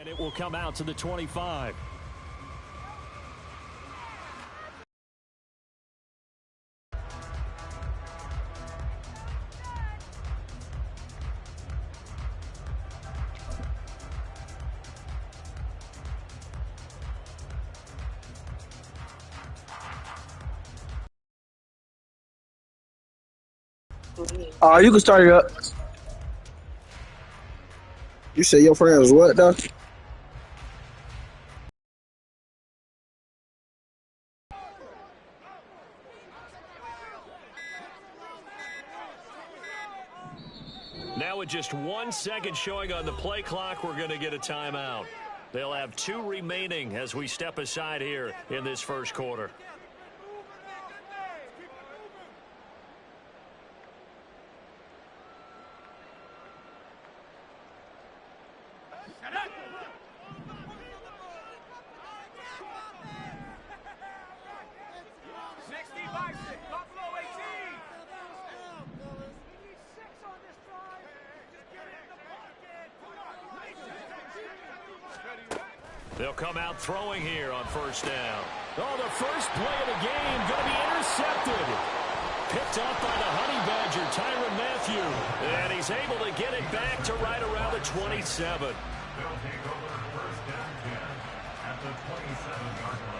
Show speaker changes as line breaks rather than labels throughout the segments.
And it will come out to the 25.
You can start it up. You say your friends what, though?
Now with just 1 second showing on the play clock, we're going to get a timeout. They'll have 2 remaining as we step aside here in this first quarter. They'll come out throwing here on first down. Oh, the first play of the game going to be intercepted. Picked up by the Honey Badger, Tyrann Mathieu. And he's able to get it back to right around the 27.
They'll take over first down 10 at the 27-yard line.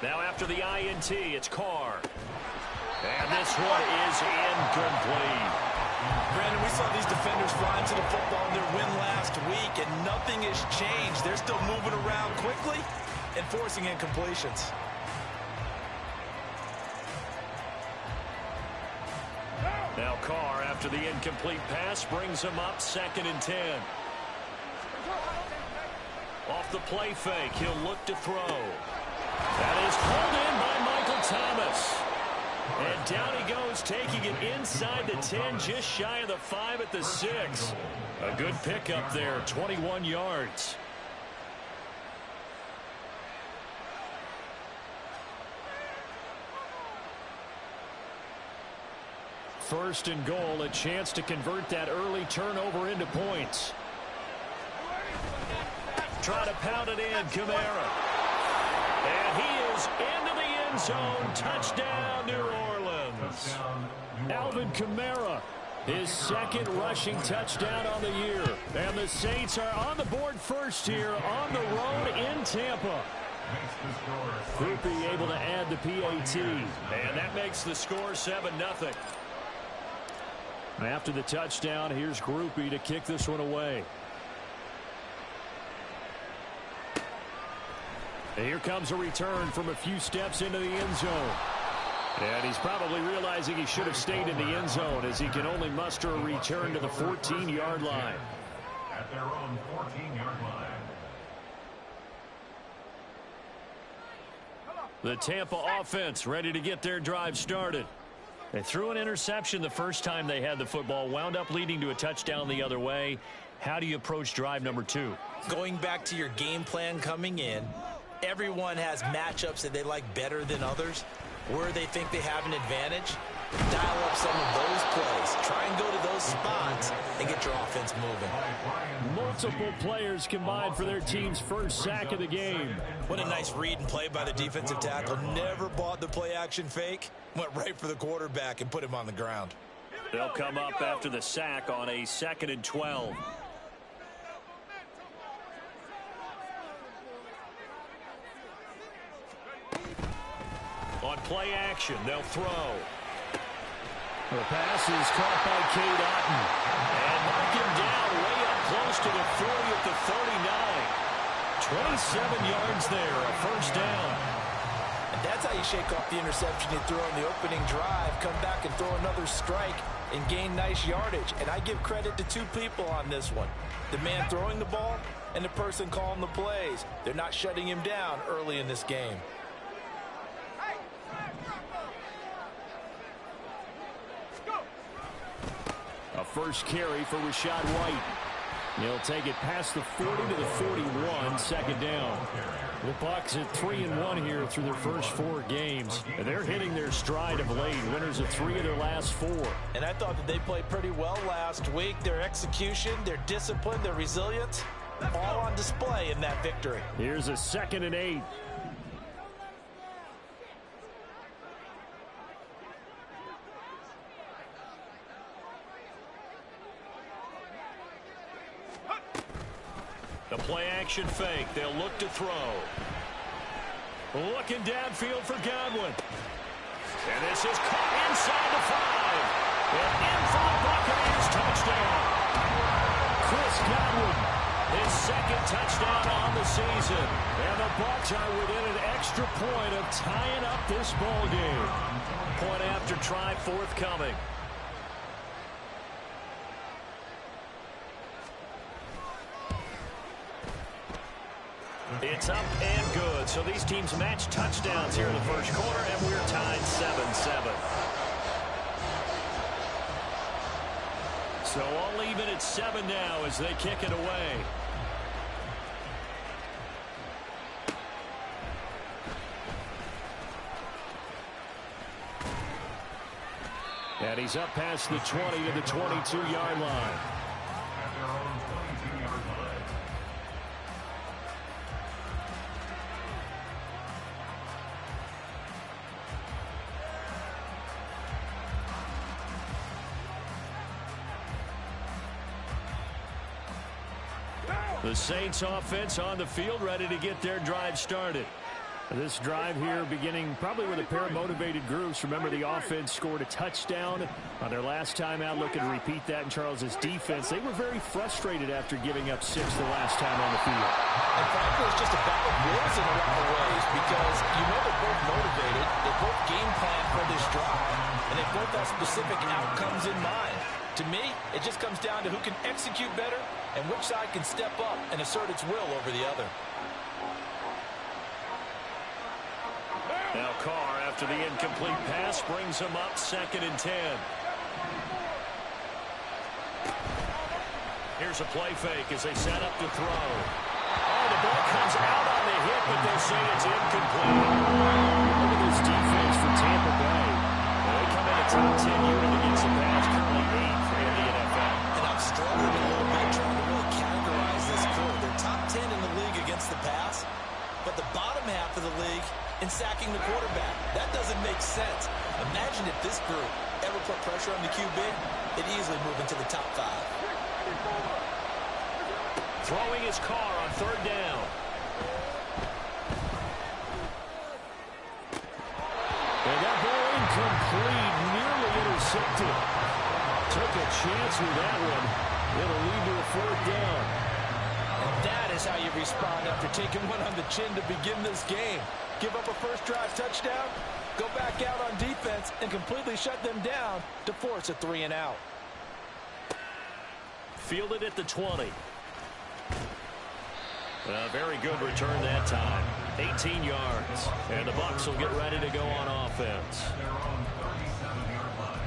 Now after the INT, it's Carr. And this one is incomplete.
Brandon, we saw these defenders fly into the football in their win last week, and nothing has changed. They're still moving around quickly and forcing incompletions.
Now Carr, after the incomplete pass, brings him up 2nd and 10. Off the play fake, he'll look to throw. That is pulled in by Michael Thomas. And down he goes, taking it inside the 10, just shy of the 5 at the 6. A good pickup there, 21 yards. First and goal, a chance to convert that early turnover into points. Try to pound it in, Kamara. And he is into the end zone. Touchdown, New Orleans. Alvin Kamara, his 2nd rushing touchdown on the year. And the Saints are on the board first here on the road in Tampa. Groupie able to add the PAT. And that makes the score 7-0. After the touchdown, here's Groupie to kick this one away. And here comes a return from a few steps into the end zone. And he's probably realizing he should have stayed in the end zone as he can only muster a return to the 14-yard line.
At their own 14-yard line.
The Tampa offense ready to get their drive started. They threw an interception the first time they had the football, wound up leading to a touchdown the other way. How do you approach drive number 2?
Going back to your game plan coming in, everyone has matchups that they like better than others. Where they think they have an advantage, dial up some of those plays. Try and go to those spots and get your offense moving.
Multiple players combined for their team's first sack of the game.
What a nice read and play by the defensive tackle. Never bought the play action fake. Went right for the quarterback and put him on the ground.
They'll come up after the sack on a 2nd and 12. On play action, they'll throw. The pass is caught by Cade Otton. And mark him down way up close to the 40 at the 39. 27 yards there, a first down.
And that's how you shake off the interception you throw in the opening drive. Come back and throw another strike and gain nice yardage. And I give credit to 2 people on this one. The man throwing the ball and the person calling the plays. They're not shutting him down early in this game.
A first carry for Rachaad White. He'll take it past the 40 to the 41, second down. The Bucs at 3-1 here through their first 4 games. And they're hitting their stride of late, winners of 3 of their last 4.
And I thought that they played pretty well last week. Their execution, their discipline, their resilience, all on display in that victory.
Here's a 2nd and 8. The play-action fake. They'll look to throw. Looking downfield for Godwin. And this is caught inside the 5. And in for the Buccaneers touchdown. Chris Godwin, his 2nd touchdown on the season. And the Bucs are within an extra point of tying up this ball game. Point after try forthcoming. It's up and good. So these teams match touchdowns here in the first quarter, and we're tied 7-7. So all even at 7 now as they kick it away. And he's up past the 20 to the 22-yard line.
At their own 22-yard line.
The Saints offense on the field, ready to get their drive started. This drive here beginning probably with a pair of motivated groups. Remember, the offense scored a touchdown on their last time out. Looking to repeat that in Charles's defense. They were very frustrated after giving up 6 the last time on the field.
And frankly, it's just a battle of wills in a lot of ways because you know they're both motivated. They both game plan for this drive. And they both have specific outcomes in mind. To me, it just comes down to who can execute better and which side can step up and assert its will over the other.
Now Carr, after the incomplete pass, brings him up 2nd and 10. Here's a play fake as they set up to throw. Oh, the ball comes out on the hit, but they say it's incomplete. Look at this defense for Tampa Bay. They come in a top 10 unit against the pass, currently 8th in the NFL.
And I'm struggling a little bit trying to really categorize this crew. They're top 10 in the league against the pass, but the bottom half of the league in sacking the quarterback. That doesn't make sense. Imagine if this group ever put pressure on the QB, they'd easily move into the top 5.
Throwing his Carr on 3rd down. And that ball incomplete, nearly intercepted. Took a chance with that one. It'll lead to a 4th down.
And that is how you respond after taking one on the chin to begin this game. Give up a first drive touchdown, go back out on defense, and completely shut them down to force a 3 and out.
Fielded at the 20. A very good return that time. 18 yards. And the Bucs will get ready to go on offense.
At their own 37-yard line.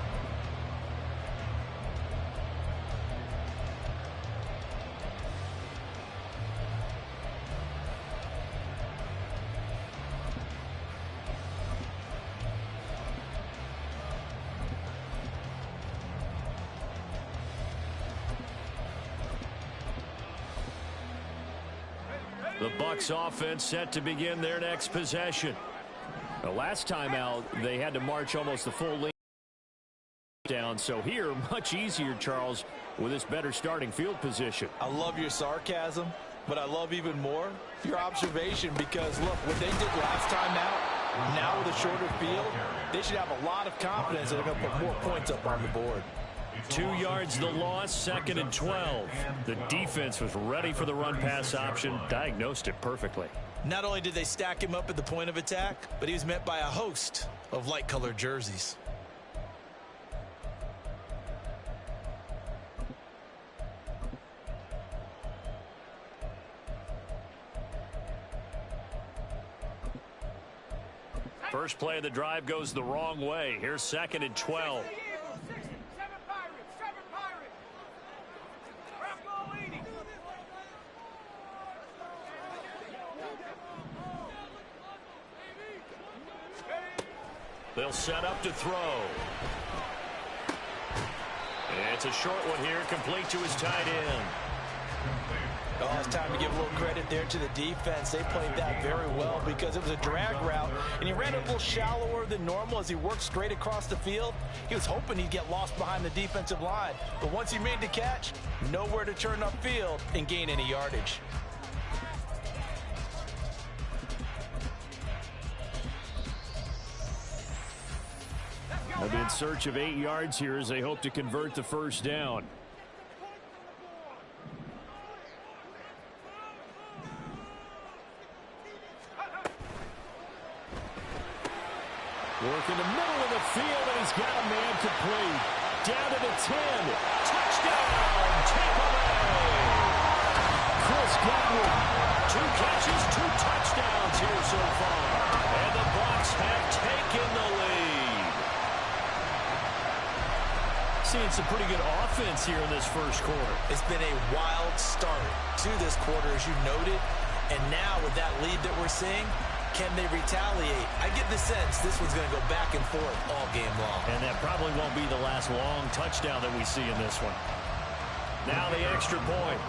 The Bucs offense set to begin their next possession. The last time out, they had to march almost the full length down. So here, much easier, Charles, with this better starting field position.
I love your sarcasm, but I love even more your observation because, look, what they did last time out, now with a shorter field, they should have a lot of confidence that they're going to put more points up on the board.
2 yards the loss, 2nd and 12. The defense was ready for the run-pass option, diagnosed it perfectly.
Not only did they stack him up at the point of attack, but he was met by a host of light-colored jerseys.
First play of the drive goes the wrong way. Here's 2nd and 12. They'll set up to throw. It's a short one here, complete to his tight end.
Oh, it's time to give a little credit there to the defense. They played that very well because it was a drag route, and he ran a little shallower than normal as he worked straight across the field. He was hoping he'd get lost behind the defensive line, but once he made the catch, nowhere to turn upfield and gain any yardage.
They'll be in search of 8 yards here as they hope to convert the first down. Work in the middle of the field, and he's got a man complete. Down to the 10. Touchdown, Tampa Bay. Chris Godwin, 2 catches, 2 touchdowns here so far. And the Bucs have taken the lead. Seeing some pretty good offense here in this first quarter.
It's been a wild start to this quarter, as you noted. And now with that lead that we're seeing, can they retaliate? I get the sense this one's going to go back and forth all game long.
And that probably won't be the last long touchdown that we see in this one. Now the extra point.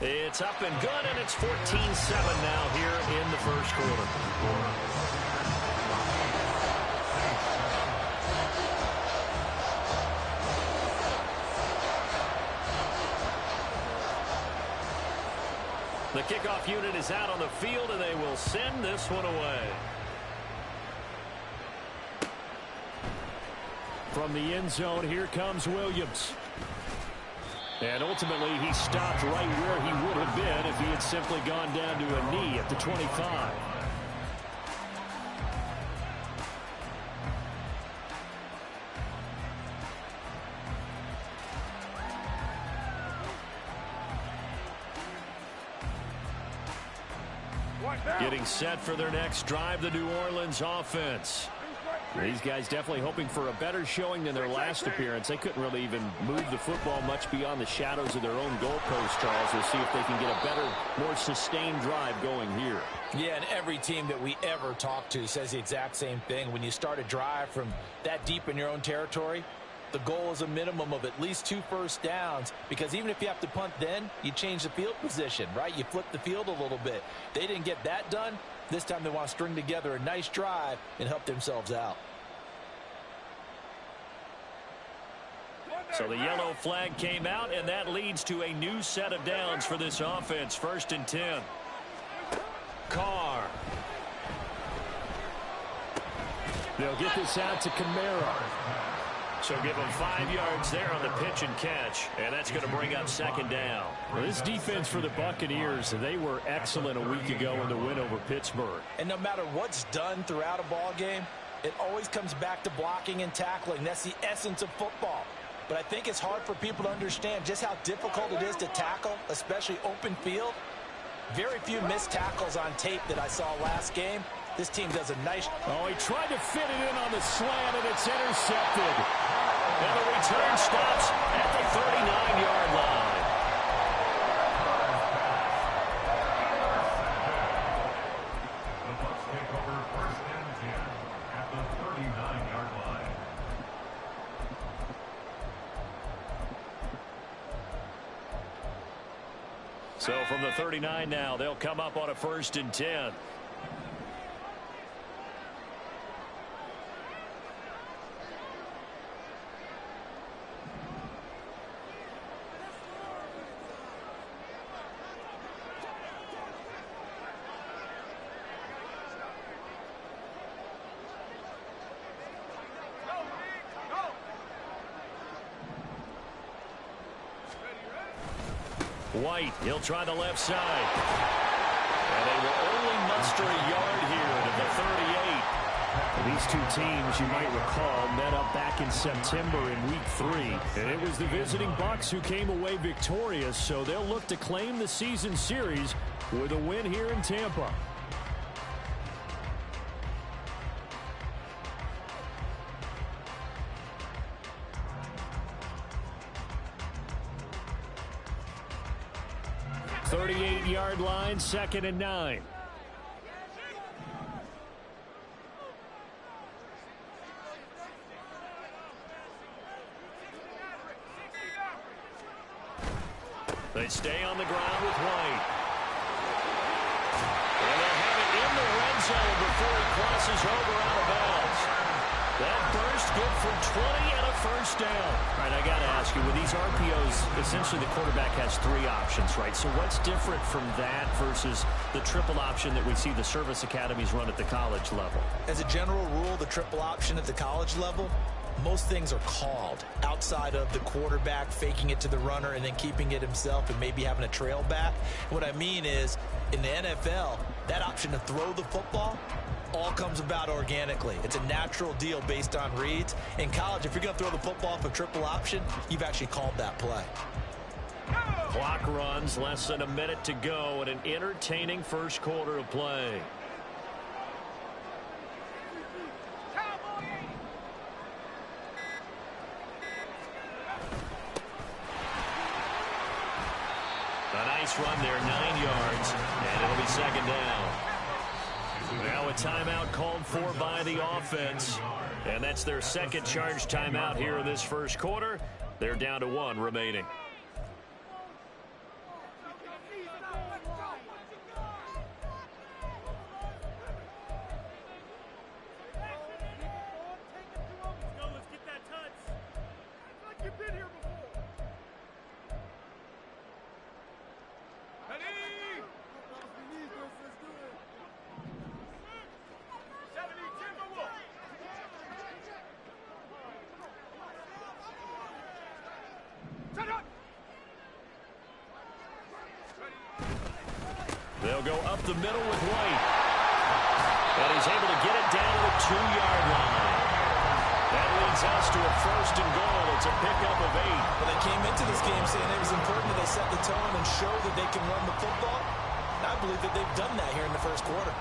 It's up and good, and it's 14-7 now here in the first quarter. The kickoff unit is out on the field, and they will send this one away. From the end zone, here comes Williams. And ultimately, he stopped right where he would have been if he had simply gone down to a knee at the 25. Getting set for their next drive, the New Orleans offense. These guys definitely hoping for a better showing than their last appearance. They couldn't really even move the football much beyond the shadows of their own goalpost, Charles. We'll see if they can get a better, more sustained drive going here.
Yeah, and every team that we ever talk to says the exact same thing. When you start a drive from that deep in your own territory, the goal is a minimum of at least 2 first downs, because even if you have to punt then, you change the field position, right? You flip the field a little bit. They didn't get that done. This time they want to string together a nice drive and help themselves out.
So the yellow flag came out, and that leads to a new set of downs for this offense. 1st and 10. Carr. They'll get this out to Kamara. So give him 5 yards there on the pitch and catch, and that's going to bring up 2nd down. Well, this defense for the Buccaneers, they were excellent a week ago in the win over Pittsburgh.
And no matter what's done throughout a ball game, it always comes back to blocking and tackling. That's the essence of football. But I think it's hard for people to understand just how difficult it is to tackle, especially open field. Very few missed tackles on tape that I saw last game. This team does a nice...
Oh, he tried to fit it in on the slant, and it's intercepted. And the return stops at the 39-yard line.
The Bucs take over 1st and 10 at the 39-yard line.
So from the 39 now, they'll come up on a 1st and 10. White, he'll try the left side. And they will only muster a yard here to the 38. These two teams, you might recall, met up back in September in Week 3. And it was the visiting Bucs who came away victorious, so they'll look to claim the season series with a win here in Tampa. 38-yard line, 2nd and 9. They stay on the ground with White. And they'll have it in the red zone before he crosses over out of bounds. That burst good for 20 and a first down. All right, I got to ask you, with these RPOs, essentially the quarterback has 3 options, right? So what's different from that versus the triple option that we see the service academies run at the college level?
As a general rule, the triple option at the college level, most things are called outside of the quarterback faking it to the runner and then keeping it himself and maybe having a trail back. What I mean is, in the NFL, that option to throw the football all comes about organically. It's a natural deal based on reads. In college, if you're going to throw the football for triple option, you've actually called that play.
Clock runs, less than a minute to go, and an entertaining first quarter of play. A nice run there, 9 yards, and it'll be 2nd down. Now a timeout called for by the offense, and that's their second charge timeout here in this first quarter. They're down to 1 remaining. They'll go up the middle with White. And he's able to get it down to the 2-yard line. That leads us to a 1st and goal. It's a pickup of 8.
Well, they came into this game saying it was important that they set the tone and show that they can run the football. And I believe that they've done that here in the first quarter.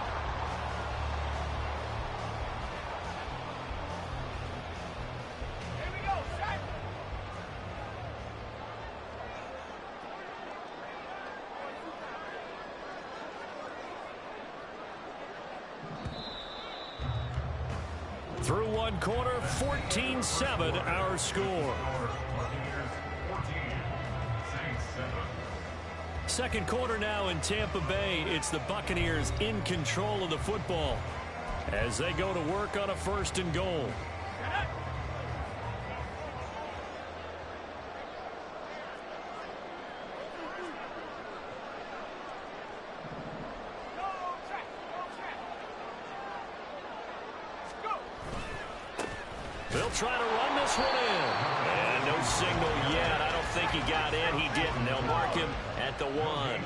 Through 1 quarter, 14-7 our score. Second quarter now in Tampa Bay. It's the Buccaneers in control of the football as they go to work on a 1st and goal. They'll try to run this one in. And no signal yet. I don't think he got in. He didn't. They'll mark him at the 1.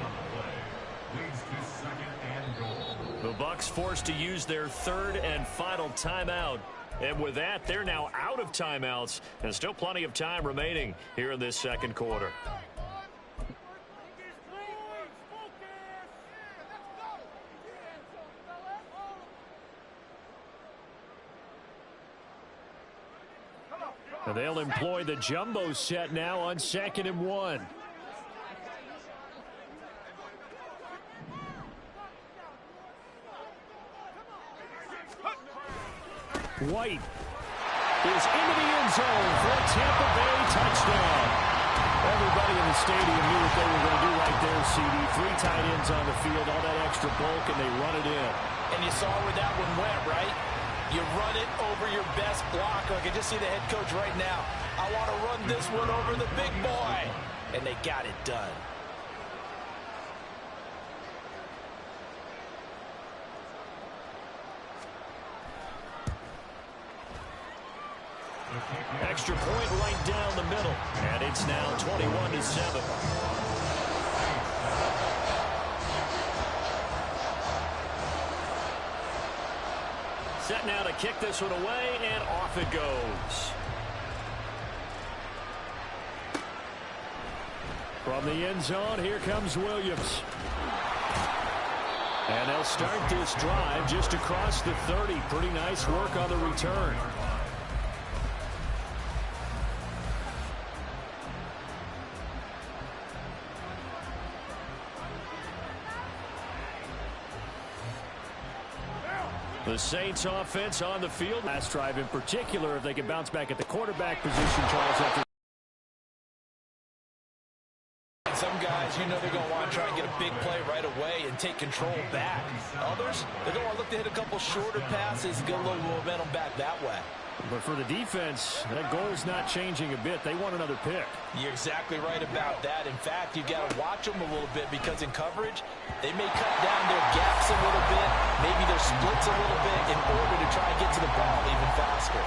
The Bucs forced to use their 3rd and final timeout. And with that, they're now out of timeouts. And still plenty of time remaining here in this second quarter. And they'll employ the jumbo set now on 2nd and 1. White is into the end zone for a Tampa Bay touchdown. Everybody in the stadium knew what they were going to do right there, CD. 3 tight ends on the field, all that extra bulk, and they run it in.
And you saw where that one went, right? You run it over your best blocker. I can just see the head coach right now. I want to run this one over the big boy. And they got it done.
Extra point right down the middle. And it's now 21-7. Set now to kick this one away, and off it goes. From the end zone, here comes Williams. And they'll start this drive just across the 30. Pretty nice work on the return. The Saints offense on the field. Last drive in particular, if they can bounce back at the quarterback position, Charles, after.
Some guys, you know they're going to want to try and get a big play right away and take control back. Others, they're going to look to hit a couple shorter passes and get a little momentum back that way.
But for the defense, that goal's not changing a bit. They want another pick.
You're exactly right about that. In fact, you've got to watch them a little bit because in coverage, they may cut down their gaps a little bit, maybe their splits a little bit in order to try and get to the ball even faster.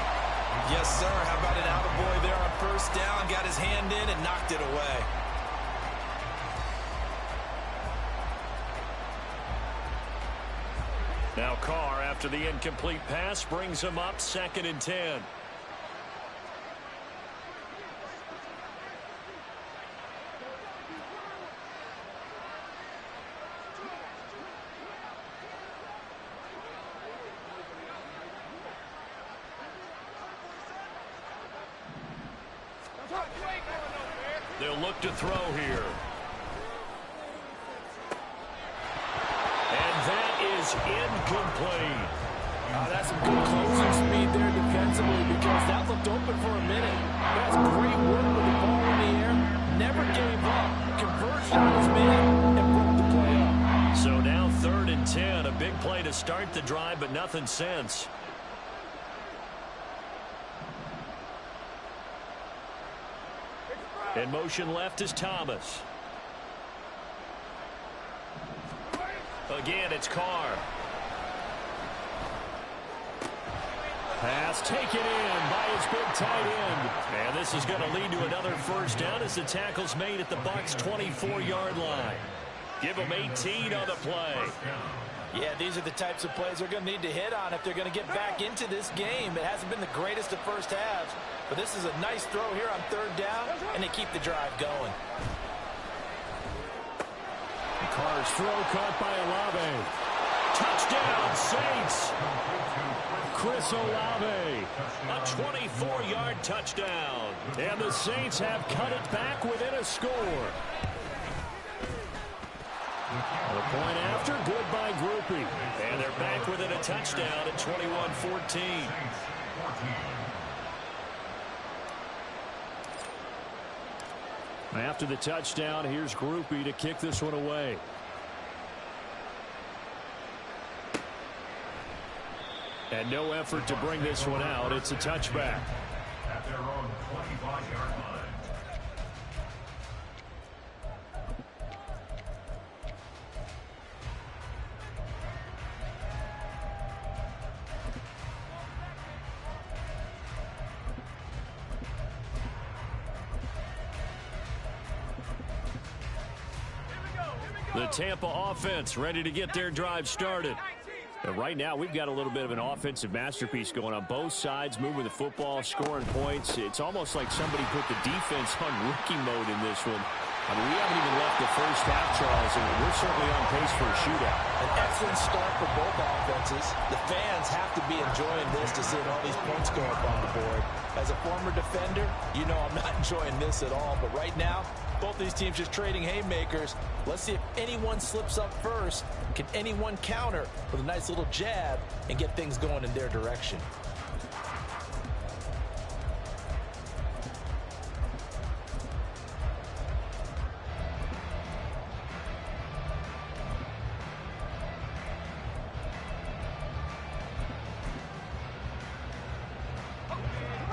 Yes, sir. How about an attaboy there on first down? Got his hand in and knocked it away.
Now Carr, after the incomplete pass, brings him up 2nd and 10. They'll look to throw here. Incomplete.
That's some good closing speed there defensively because that looked open for a minute. That's great work with the ball in the air. Never gave up. Converged on his man and broke the play up.
So now 3rd and 10. A big play to start the drive, but nothing since. In motion left is Thomas. Again, it's Carr. Pass taken in by his big tight end. And this is going to lead to another first down as the tackle's made at the Bucs' 24-yard line. Give them 18 on the play.
Yeah, these are the types of plays they're going to need to hit on if they're going to get back into this game. It hasn't been the greatest of first halves, but this is a nice throw here on 3rd down, and they keep the drive going.
Carr's throw caught by Olave. Touchdown, Saints. Chris Olave, a 24-yard touchdown. And the Saints have cut it back within a score. The point after, good by Groupie. And they're back within a touchdown at 21-14. After the touchdown, here's Groupie to kick this one away. And no effort to bring this one out. It's a touchback.
At their own 25-yard line.
The Tampa offense ready to get their drive started. And right now, we've got a little bit of an offensive masterpiece going on both sides, moving the football, scoring points. It's almost like somebody put the defense on rookie mode in this one. I mean, we haven't even left the first half, Charles, and we're certainly on pace for a shootout.
An excellent start for both offenses. The fans have to be enjoying this to see all these points go up on the board. As a former defender, you know I'm not enjoying this at all. But right now, both these teams just trading haymakers. Let's see if anyone slips up first. Can anyone counter with a nice little jab and get things going in their direction?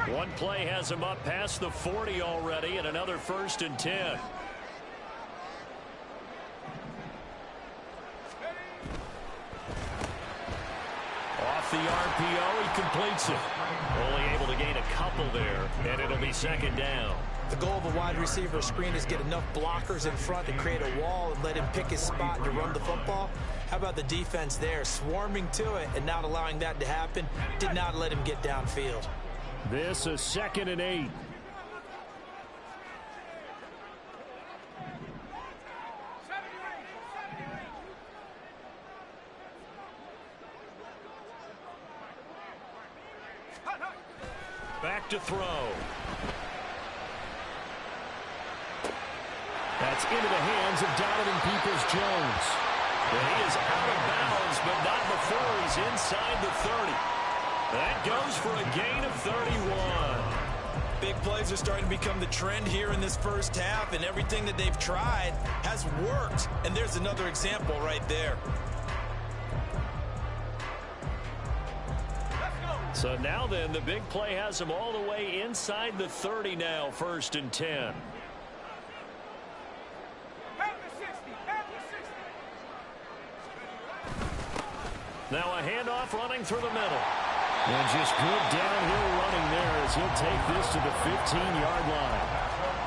One play has him up past the 40 already, and another 1st and 10. Off the RPO, he completes it. Only able to gain a couple there, and it'll be 2nd down.
The goal of a wide receiver screen is get enough blockers in front to create a wall and let him pick his spot to run the football. How about the defense there, swarming to it and not allowing that to happen? Did not let him get downfield.
This is 2nd and 8. Back to throw. That's into the hands of Donovan Peoples-Jones. And he is out of bounds, but not before he's inside the 30. That goes for a gain of 31.
Big plays are starting to become the trend here in this first half, and everything that they've tried has worked. And there's another example right there.
So now then, the big play has him all the way inside the 30 now, 1st and 10. Now a handoff running through the middle. And just good downhill running there as he'll take this to the 15-yard line.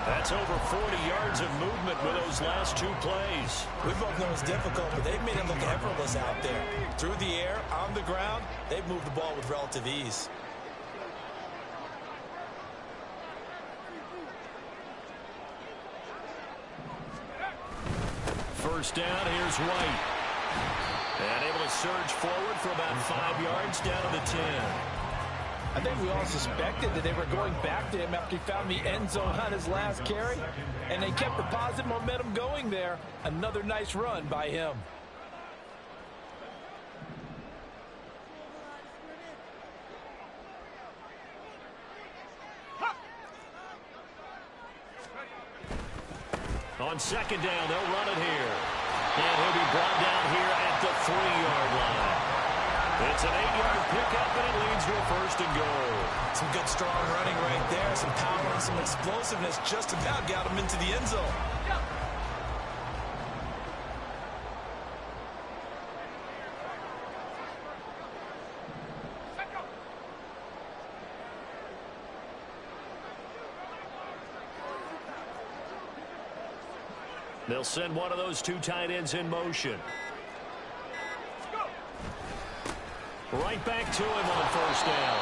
That's over 40 yards of movement with those last 2 plays.
We both know it's difficult, but they've made it look effortless out there. Through the air, on the ground, they've moved the ball with relative ease.
First down, here's White. And able to surge forward for about 5 yards down to the 10.
I think we all suspected that they were going back to him after he found the end zone on his last carry, and they kept the positive momentum going there. Another nice run by him.
On 2nd down, they'll run it here. And he'll be brought down here at the 3-yard line. It's an 8-yard pickup, and it leads to a 1st and goal.
Some good, strong running right there. Some power and some explosiveness just about got him into the end zone.
They'll send one of those 2 tight ends in motion. Right back to him on 1st down.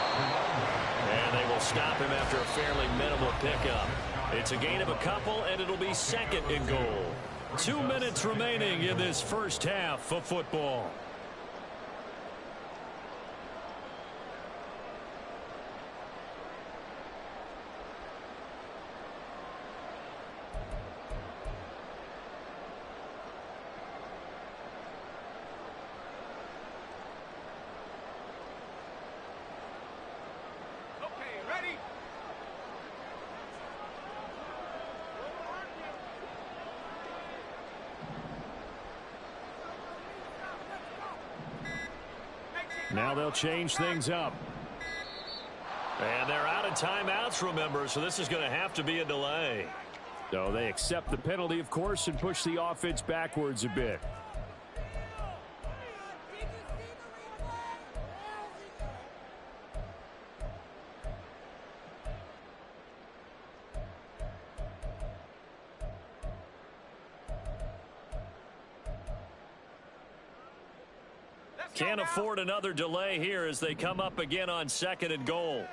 And they will stop him after a fairly minimal pickup. It's a gain of a couple, and it'll be 2nd and goal. 2 minutes remaining in this first half of football. Now they'll change things up. And they're out of timeouts, remember, so this is going to have to be a delay. So they accept the penalty, of course, and push the offense backwards a bit. Can't afford another delay here as they come up again on 2nd and goal.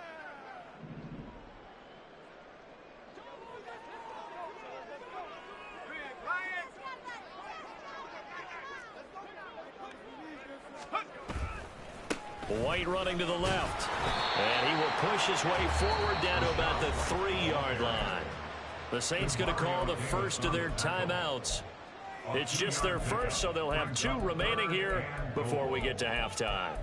White running to the left. And he will push his way forward down to about the 3-yard line. The Saints going to call the first of their timeouts. It's just their first, so they'll have 2 remaining here before we get to halftime.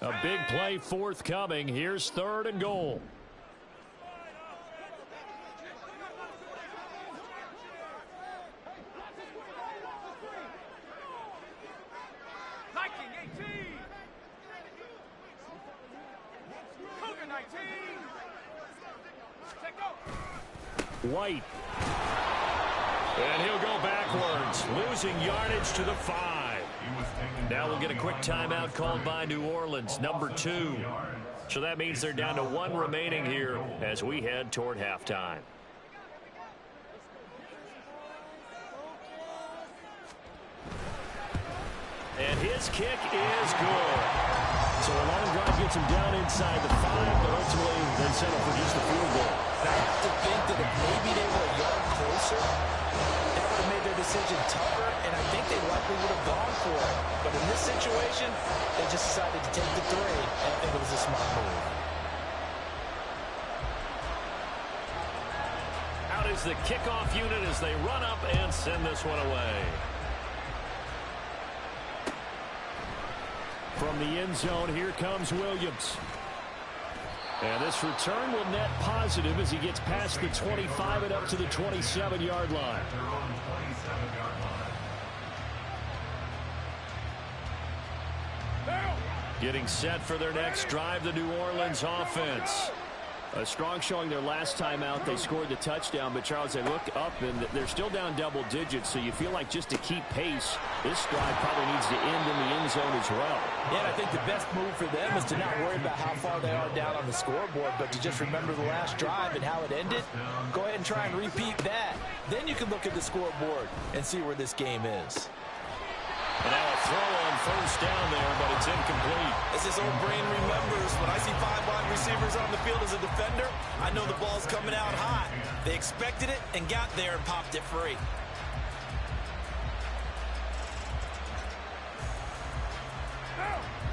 A big play forthcoming. Here's 3rd and goal. White. And he'll go backwards, losing yardage to the 5. Now we'll get a quick timeout called by New Orleans, number 2. So that means they're down to 1 remaining here as we head toward halftime. And his kick is good. So a long drive gets him down inside the 5, but ultimately they settle for just a field goal.
I have to think that if maybe they were a yard closer, that would have made their decision tougher, and I think they likely would have gone for it. But in this situation, they just decided to take the 3, and I think it was a smart move.
Out is the kickoff unit as they run up and send this one away. From the end zone, here comes Williams. And this return will net positive as he gets past the 25 and up to the 27-yard line. Getting set for their next drive, the New Orleans offense. A strong showing their last time out. They scored the touchdown, but Charles, they look up and they're still down double digits, so you feel like just to keep pace, this drive probably needs to end in the end zone as well.
Yeah, and I think the best move for them is to not worry about how far they are down on the scoreboard, but to just remember the last drive and how it ended. Go ahead and try and repeat that. Then you can look at the scoreboard and see where this game is.
And now a throw on first down there, but it's incomplete.
As his old brain remembers, when I see 5 wide receivers on the field as a defender, I know the ball's coming out hot. They expected it and got there and popped it free.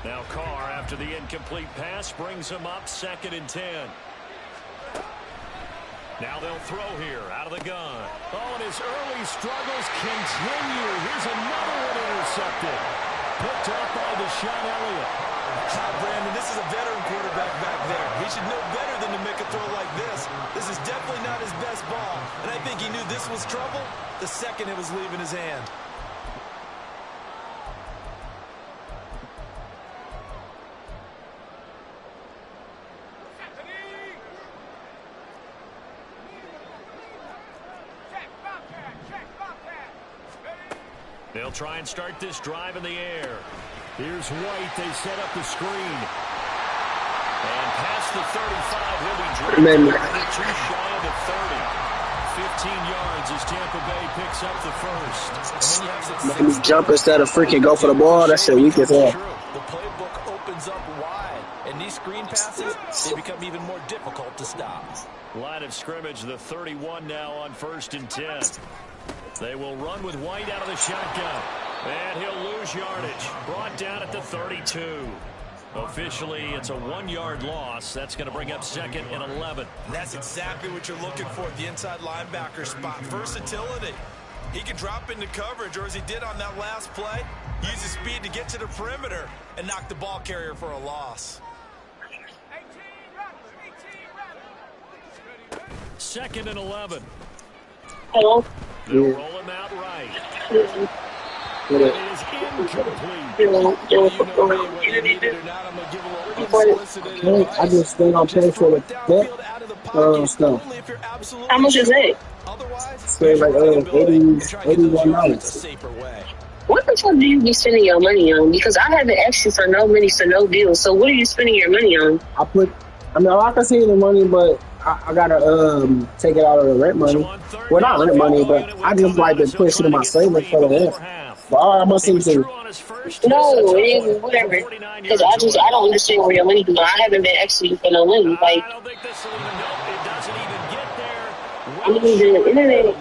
Now Carr, after the incomplete pass, brings him up 2nd and 10. Now they'll throw here out of the gun. Oh, and his early struggles continue. Here's another one intercepted. Picked up by Deshaun Elliott.
Brandon, this is a veteran quarterback back there. He should know better than to make a throw like this. This is definitely not his best ball. And I think he knew this was trouble the second it was leaving his hand.
They'll try and start this drive in the air. Here's White. They set up the screen. And past the 35, he'll be dropped too shy of the 30. 15 yards as Tampa Bay picks up the first.
Let me jump instead of freaking go for the ball. That shit weak as hell.
The playbook opens up wide, and these screen passes, they become even more difficult to stop.
Line of scrimmage, the 31 now on 1st and 10. They will run with White out of the shotgun. And he'll lose yardage. Brought down at the 32. Officially, it's a 1-yard loss. That's going to bring up 2nd and 11.
And that's exactly what you're looking for at the inside linebacker spot. Versatility. He can drop into coverage, or as he did on that last play, use his speed to get to the perimeter and knock the ball carrier for a loss.
2nd and 11.
Hello?
They'll roll him out right. It is incomplete.
I just think I'll pay for the stuff.
How much is it?
Say like $81.
What the fuck do you be spending your money on? Because I haven't asked you for no money, so no deal. So what are you spending your money on?
I mean, I can see the money, but I gotta take it out of the rent money. Well, not rent money, but I just like to push it in my savings for the rent. But I must seem to.
No, it is whatever. Because I don't understand where your money goes. I haven't been asking you for no money. Like, I mean, the internet.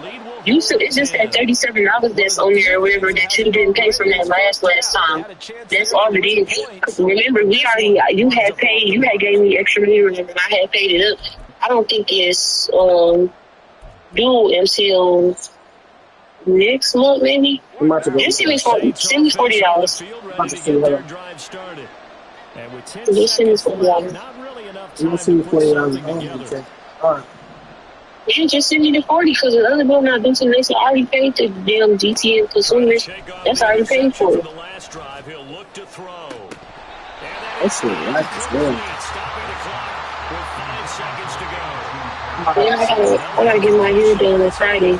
It's just that $37 that's on there or whatever that you didn't pay from that last time. That's all it is. Remember, you had gave me extra money, remember, I had paid it up. I don't think it's due until next month, maybe. Just send me $40.
Just send me $40. All right.
Yeah, just send me the 40 because the other bill not due till next. I already paid the damn DTN consumers. That's already paid for it.
That's it. That's good.
I gotta get my hair done on Friday.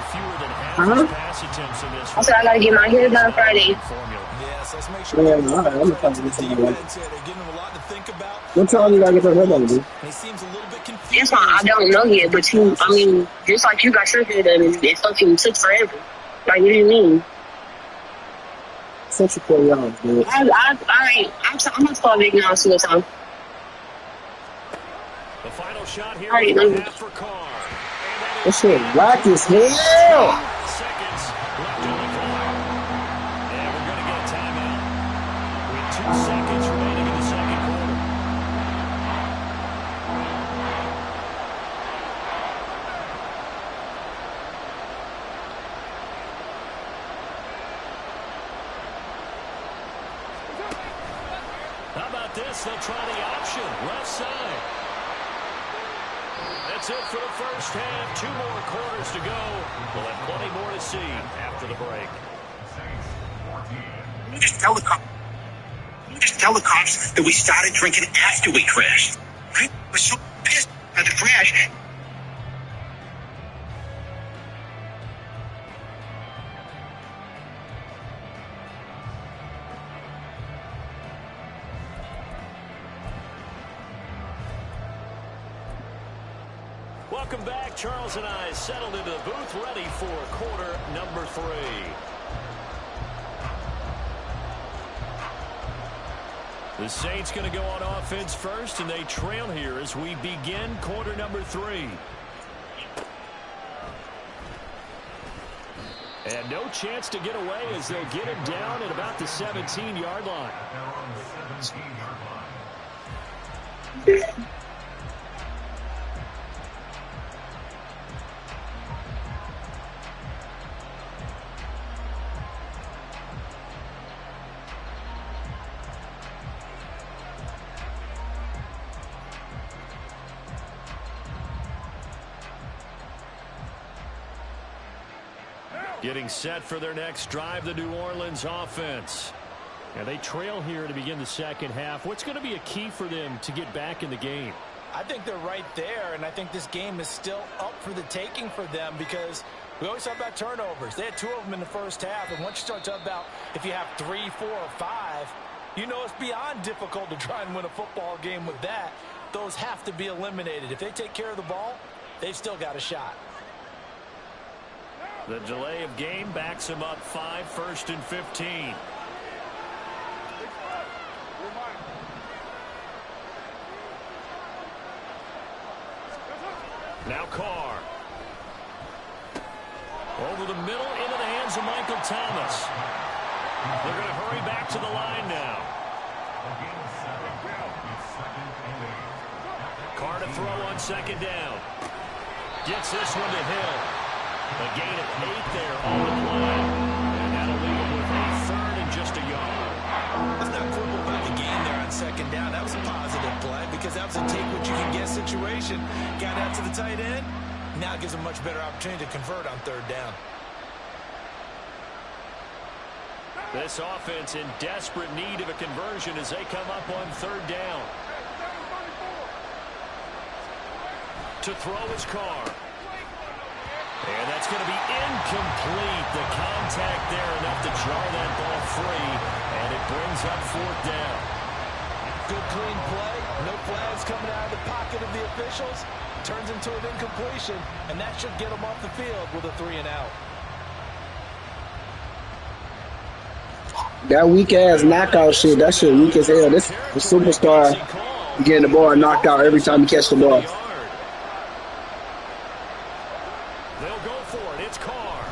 I said I gotta get my hair done Friday.
Yeah, all right. I'm gonna talk to you. What time you gotta get your hair done, dude?
That's why I don't know yet, but just like you got your hair done, it fucking took forever. Like, what do you mean?
Such a $40, dude.
I'm gonna call Big now and see what's on.
The final shot here.
All right,
this shit whack as hell.
2 seconds remaining in the second quarter. How about this? They'll try the option. Left side. That's it for the first half. 2 more quarters to go. We'll have plenty more to see after the break.
Just tell the cops that we started drinking after we crashed. I was so pissed at the crash.
Welcome back. Charles and I settled into the booth, ready for quarter number 3. The Saints going to go on offense first, and they trail here as we begin quarter number 3. And no chance to get away as they'll get him down at about the 17-yard line.
They're on the 17-yard line.
Getting set for their next drive, the New Orleans offense. And they trail here to begin the second half. What's going to be a key for them to get back in the game?
I think they're right there, and I think this game is still up for the taking for them because we always talk about turnovers. They had 2 of them in the first half, and once you start talking about if you have 3, 4, or 5, you know it's beyond difficult to try and win a football game with that. Those have to be eliminated. If they take care of the ball, they've still got a shot.
The delay of game backs him up 5, 1st and 15. Now Carr. Over the middle into the hands of Michael Thomas. They're going to hurry back to the line now. Carr to throw on 2nd down. Gets this one to Hill. A gain of 8 there on the play. And that'll leave him with a 3rd and just a yard.
Let's not quibble about the gain there on 2nd down. That was a positive play because that was a take-what-you-can-get situation. Got out to the tight end. Now it gives them a much better opportunity to convert on 3rd down.
This offense in desperate need of a conversion as they come up on 3rd down. To throw his Carr. And that's going to be incomplete. The contact there enough to jar that ball free. And it brings up 4th down.
Good clean play. No flags coming out of the pocket of the officials. Turns into an incompletion. And that should get them off the field with a 3-and-out.
That weak-ass knockout shit, that shit weak as hell. This the superstar getting the ball knocked out every time he catch the ball.
They'll go for it. It's Carr.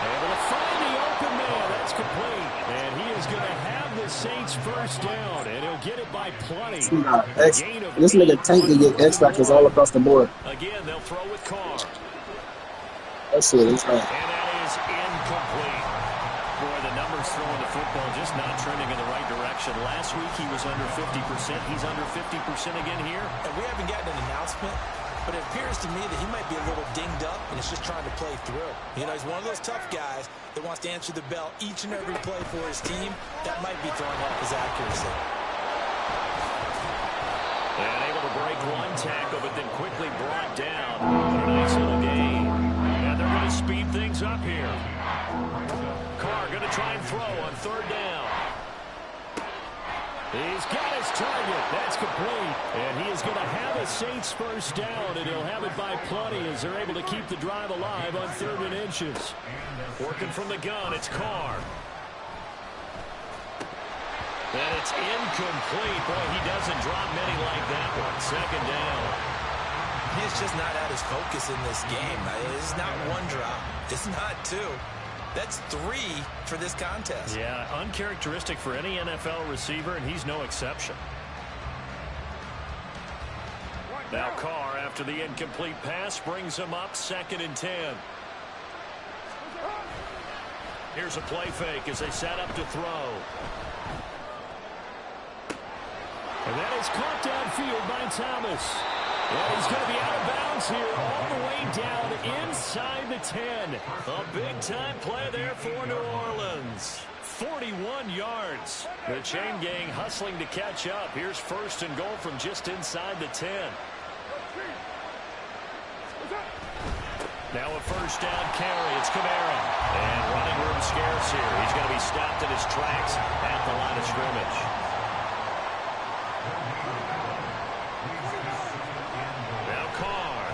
Able to find the open man. That's complete. And he is going to have the Saints first down. And he'll get it by plenty.
This nigga Tank can get X factors all across the board.
Again, they'll throw with Carr.
That's it. It's right.
And that is incomplete. Boy, the numbers throwing the football just not trending in the right direction. Last week he was under 50%. He's under 50% again here.
And we haven't gotten an announcement, but it appears to me that he might be a little dinged up and is just trying to play through. You know, he's one of those tough guys that wants to answer the bell each and every play for his team. That might be throwing off his accuracy.
And able to break one tackle, but then quickly brought down. A nice little gain. And they're going to speed things up here. Carr going to try and throw on 3rd down. He's got his target. That's complete. And he is going to have a Saints first down, and he'll have it by plenty as they're able to keep the drive alive on 3rd and inches. Working from the gun, it's Carr. And it's incomplete. Boy, he doesn't drop many like that one. 2nd down.
He's just not at his focus in this game. It's not one drop. It's not 2. That's 3 for this contest.
Yeah, uncharacteristic for any NFL receiver, and he's no exception. Now Carr, after the incomplete pass, brings him up 2nd and 10. Here's a play fake as they set up to throw. And that is caught downfield by Thomas. And he's going to be out of bounds here all the way down inside the 10. A big-time play there for New Orleans. 41 yards. The chain gang hustling to catch up. Here's 1st and goal from just inside the 10. Now a 1st down carry. It's Kamara. And running room scarce here. He's going to be stopped in his tracks at the line of scrimmage. Now Carr.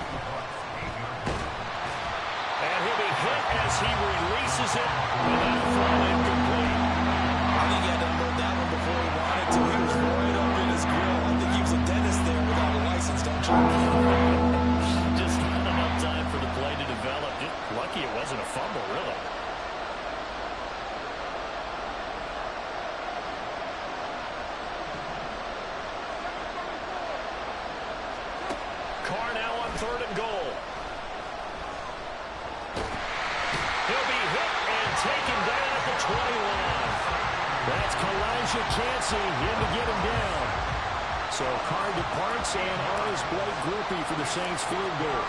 And he'll be hit as he releases it. And that throw incomplete.
I think he had to unload that one before he wanted to. He was right up in his grill. I think he was a dentist there without a license, don't you?
Just not enough time for the play to develop. Just lucky it wasn't a fumble, really. Carr now on 3rd and goal. He'll be hit and taken down at the 20-line. That's Kalijah Cansey in to get him down. So Carr departs, and on is Blake Griffey for the Saints field goal.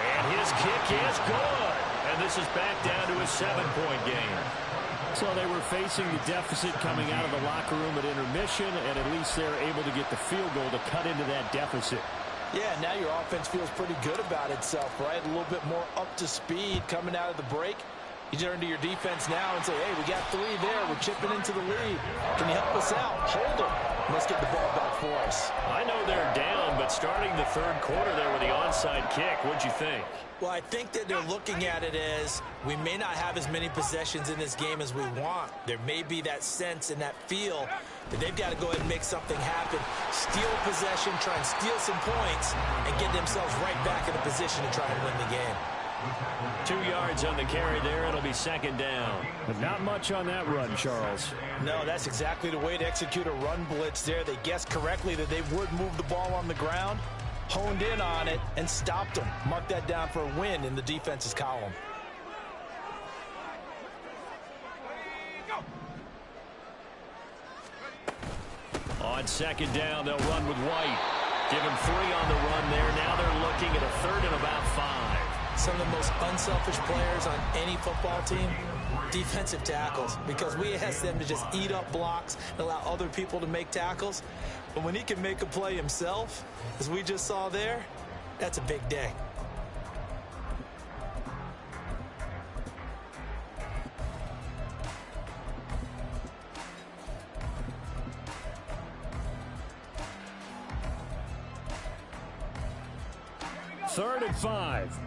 And his kick is good. And this is back down to a 7-point game. So they were facing the deficit coming out of the locker room at intermission, and at least they're able to get the field goal to cut into that deficit.
Yeah, now your offense feels pretty good about itself, right? A little bit more up to speed coming out of the break. You turn to your defense now and say, hey, we got 3 there. We're chipping into the lead. Can you help us out? Hold them. Let's get the ball back for us.
I know they're down, but starting the 3rd quarter there with the onside kick, what'd you think?
Well, I think that they're looking at it as we may not have as many possessions in this game as we want. There may be that sense and that feel that they've got to go ahead and make something happen. Steal possession, try and steal some points, and get themselves right back in a position to try and win the game.
2 yards on the carry there. It'll be 2nd down. But not much on that run, Charles.
No, that's exactly the way to execute a run blitz there. They guessed correctly that they would move the ball on the ground, honed in on it, and stopped them. Mark that down for a win in the defense's column.
On 2nd down, they'll run with White. Give him 3 on the run there. Now they're looking at a 3rd and about 5.
Some of the most unselfish players on any football team, defensive tackles, because we ask them to just eat up blocks and allow other people to make tackles. But when he can make a play himself, as we just saw there, that's a big day.
Third and 5.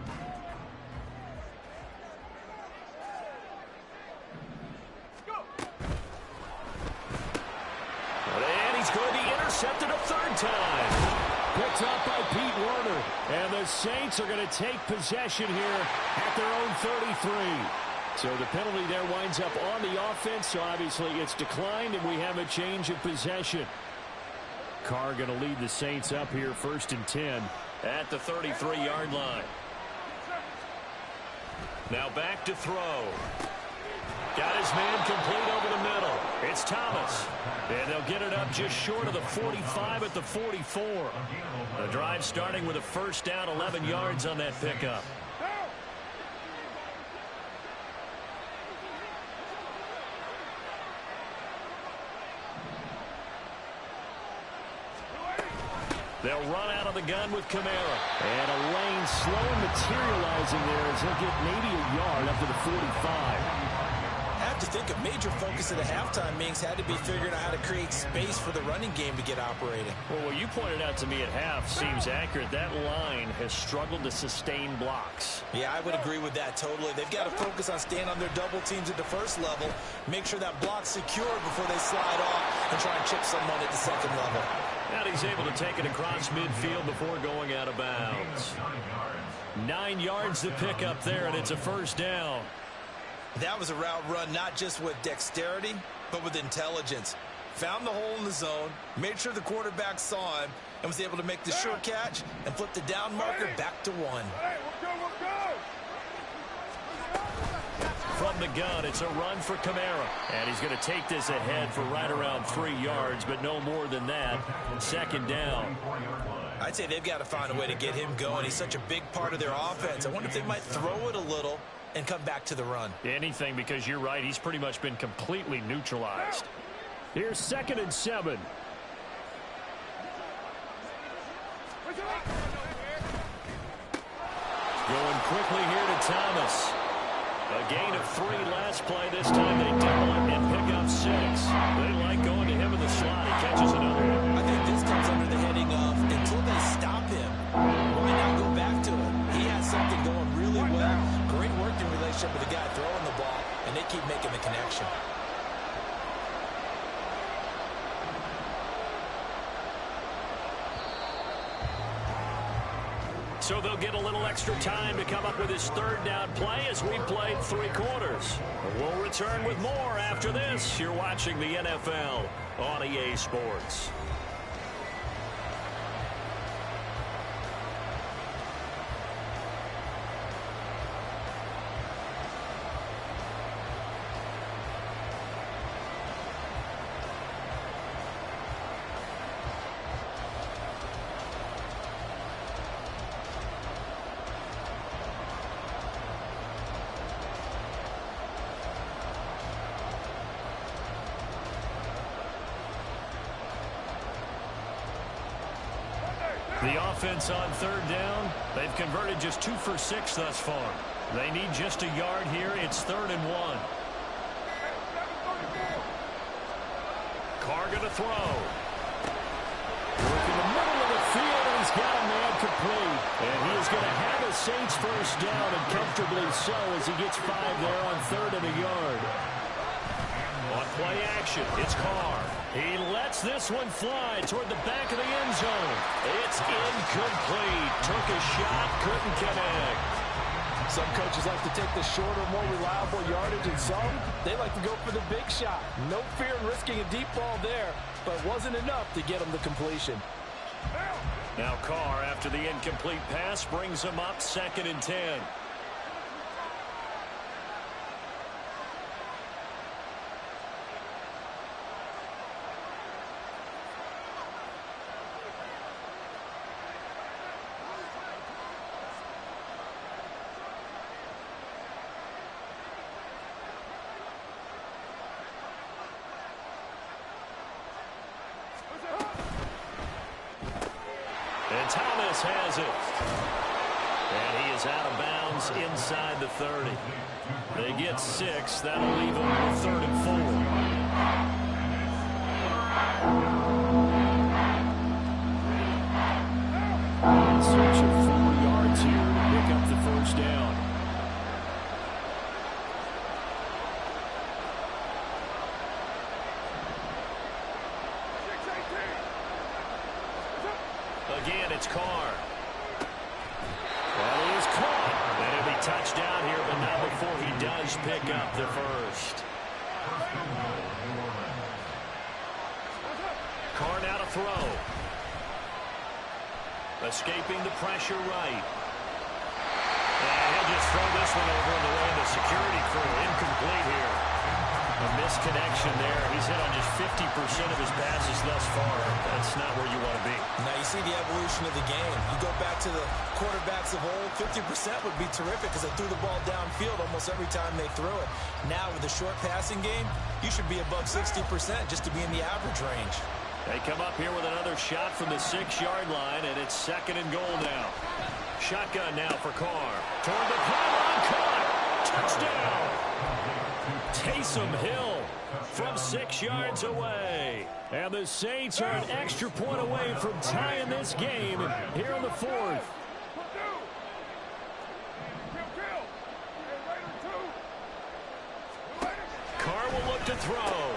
And he's going to be intercepted a 3rd time. Picked up by Pete Werner. And the Saints are going to take possession here at their own 33. So the penalty there winds up on the offense. So obviously it's declined, and we have a change of possession. Carr going to lead the Saints up here 1st and 10 at the 33-yard line. Now back to throw. Got his man complete over the middle. It's Thomas. And they'll get it up just short of the 45 at the 44. The drive starting with a 1st down, 11 yards on that pickup. They'll run out of the gun with Kamara. And a lane slow materializing there as he'll get maybe a yard up to the 45.
I have to think a major focus of the halftime meetings had to be figuring out how to create space for the running game to get operating.
Well, what you pointed out to me at half seems accurate. That line has struggled to sustain blocks.
Yeah, I would agree with that totally. They've got to focus on staying on their double teams at the 1st level, make sure that block's secure before they slide off and try and chip someone at the 2nd level.
And he's able to take it across midfield before going out of bounds. 9 yards to pick up there, and it's a first down.
That was a route run not just with dexterity, but with intelligence. Found the hole in the zone, made sure the quarterback saw him, and was able to make the sure catch and flip the down marker back to 1.
From the gun, it's a run for Kamara. And he's going to take this ahead for right around 3 yards, but no more than that. Second down.
I'd say they've got to find a way to get him going. He's such a big part of their offense. I wonder if they might throw it a little and come back to the run.
Anything, because you're right. He's pretty much been completely neutralized. Here's 2nd and 7. Going quickly here to Thomas. A gain of 3 last play. This time they double it and pick up 6. They like going to him in the slot. He catches another one.
I think this comes under the heading of until they stop him, why not go back to him? He has something going really well. Great working relationship with the guy throwing the ball, and they keep making the connection.
So they'll get a little extra time to come up with his 3rd down play as we played 3 quarters. We'll return with more after this. You're watching the NFL on EA Sports. The offense on 3rd down, they've converted just 2 for 6 thus far. They need just a yard here. It's 3rd and 1. Carr going to throw. Working the middle of the field, and he's got a man complete. And he is going to have a Saints first down, and comfortably so as he gets 5 there on 3rd and a yard. On play action, it's Carr. He lets this one fly toward the back of the end zone. It's incomplete. Took a shot, couldn't connect.
Some coaches like to take the shorter, more reliable yardage, and some, they like to go for the big shot. No fear in risking a deep ball there, but it wasn't enough to get him the completion.
Now Carr, after the incomplete pass, brings him up 2nd and 10. And Thomas has it. And he is out of bounds inside the 30. They get 6. That'll leave them with 3rd and 4. Search of 4 yards here to pick up the first down. Again, it's Carr. Well, he is caught. And he'll be touchdown here, but not before he does pick up the first. Carr now to throw. Escaping the pressure right. And he'll just throw this one over in the way of the security crew. Incomplete here. A misconnection there. He's hit on just 50% of his passes thus far. That's not where you want to be.
Now you see the evolution of the game. You go back to the quarterbacks of old, 50% would be terrific because they threw the ball downfield almost every time they threw it. Now with the short passing game, you should be above 60% just to be in the average range.
They come up here with another shot from the 6-yard line, and it's 2nd and goal now. Shotgun now for Carr. Toward the pylon, caught. Touchdown. Taysom Hill from 6 yards away. And the Saints are an extra point away from tying this game here in the 4th. Carr will look to throw.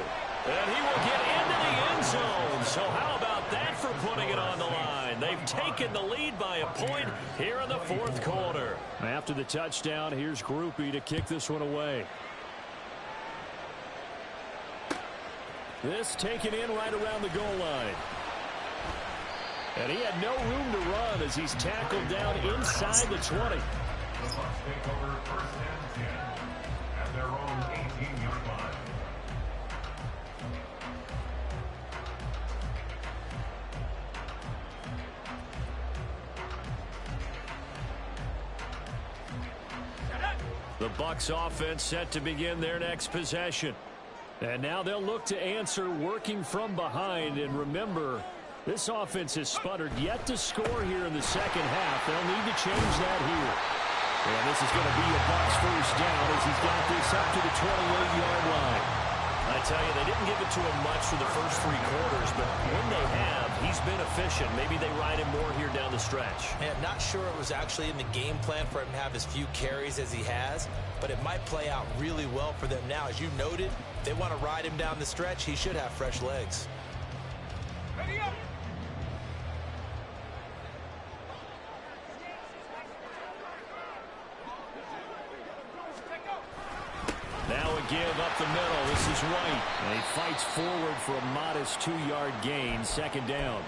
And he will get into the end zone. So how about that for putting it on the line? They've taken the lead by a point here in the fourth quarter. After the touchdown, here's Groupie to kick this one away. This taken in right around the goal line. And he had no room to run as he's tackled down inside the 20.
The Bucs take over first and 10 at their own 18-yard line.
The Bucs offense set to begin their next possession. And now they'll look to answer working from behind. And remember, this offense has sputtered yet to score here in the second half. They'll need to change that here. And this is going to be a Bucs first down as he's got this up to the 28-yard line. I tell you, they didn't give it to him much for the first 3 quarters, but when they have, he's been efficient. Maybe they ride him more here down the stretch.
Man, not sure it was actually in the game plan for him to have as few carries as he has, but it might play out really well for them now. As you noted, if they want to ride him down the stretch, he should have fresh legs.
Ready up.
Now a give up the middle. This is White. And he fights forward for a modest 2-yard gain, second down.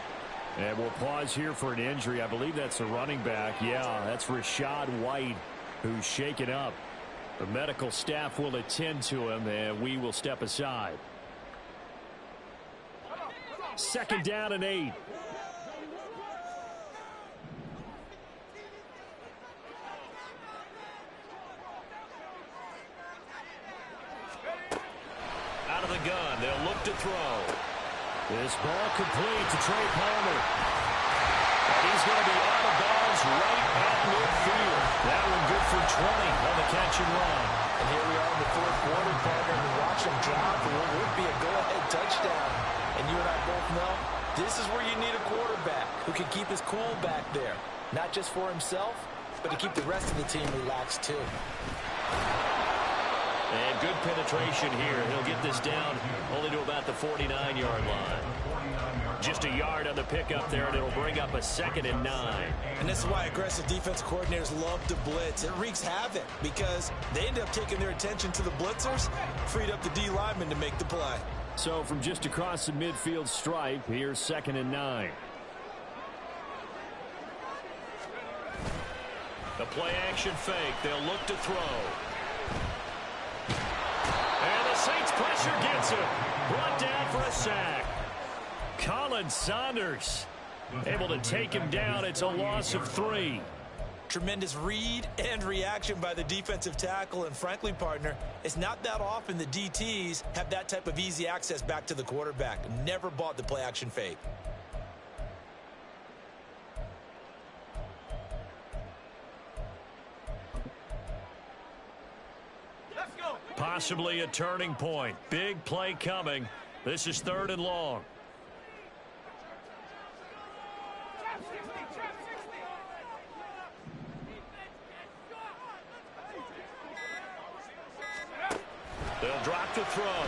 And we'll pause here for an injury. I believe that's a running back. Yeah, that's Rashad White, who's shaken up. The medical staff will attend to him, and we will step aside. Second down and 8. Out of the gun, they'll look to throw. This ball complete to Trey Palmer. And he's going to be out of bounds right at midfield. That one good for 20 on the catch and run.
And here we are in the fourth quarter, partner, and watch him drop for what would be a go-ahead touchdown. And you and I both know this is where you need a quarterback who can keep his cool back there. Not just for himself, but to keep the rest of the team relaxed too.
And good penetration here. He'll get this down only to about the 49-yard line. Just a yard on the pickup there, and it'll bring up a 2nd and 9.
And this is why aggressive defense coordinators love to blitz. It wreaks havoc because they end up taking their attention to the blitzers, freed up the D lineman to make the play.
So from just across the midfield stripe, here's 2nd and 9. The play action fake. They'll look to throw. And the Saints pressure gets him. Brought down for a sack. Colin Saunders able to take him down. It's a loss of 3.
Tremendous read and reaction by the defensive tackle. And frankly, partner, it's not that often the DTs have that type of easy access back to the quarterback. Never bought the play action fake.
Possibly a turning point. Big play coming. This is 3rd and long. They'll drop to throw.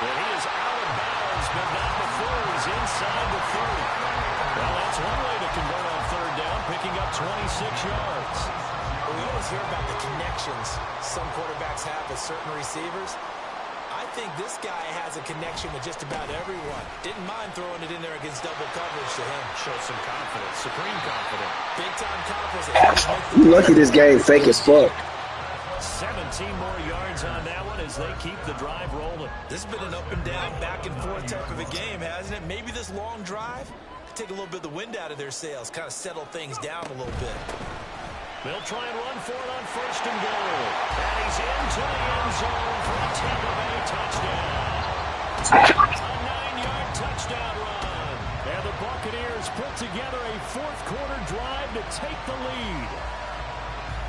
And he is out of bounds, but not before he's inside the 30. Well, that's one way to convert on 3rd down, picking up 26 yards.
Well, we always hear about the connections some quarterbacks have with certain receivers. I think this guy has a connection with just about everyone. Didn't mind throwing it in there against double coverage to him.
Shows some confidence, supreme confidence.
Big-time confidence.
You lucky this game fake as fuck.
17 more yards on that one as they keep the drive rolling.
This has been an up-and-down, back-and-forth type of a game, hasn't it? Maybe this long drive could take a little bit of the wind out of their sails, kind of settle things down a little bit.
They'll try and run for it on 1st and goal. And he's into the end zone for a Tampa Bay touchdown. A 9-yard touchdown run. And the Buccaneers put together a fourth-quarter drive to take the lead.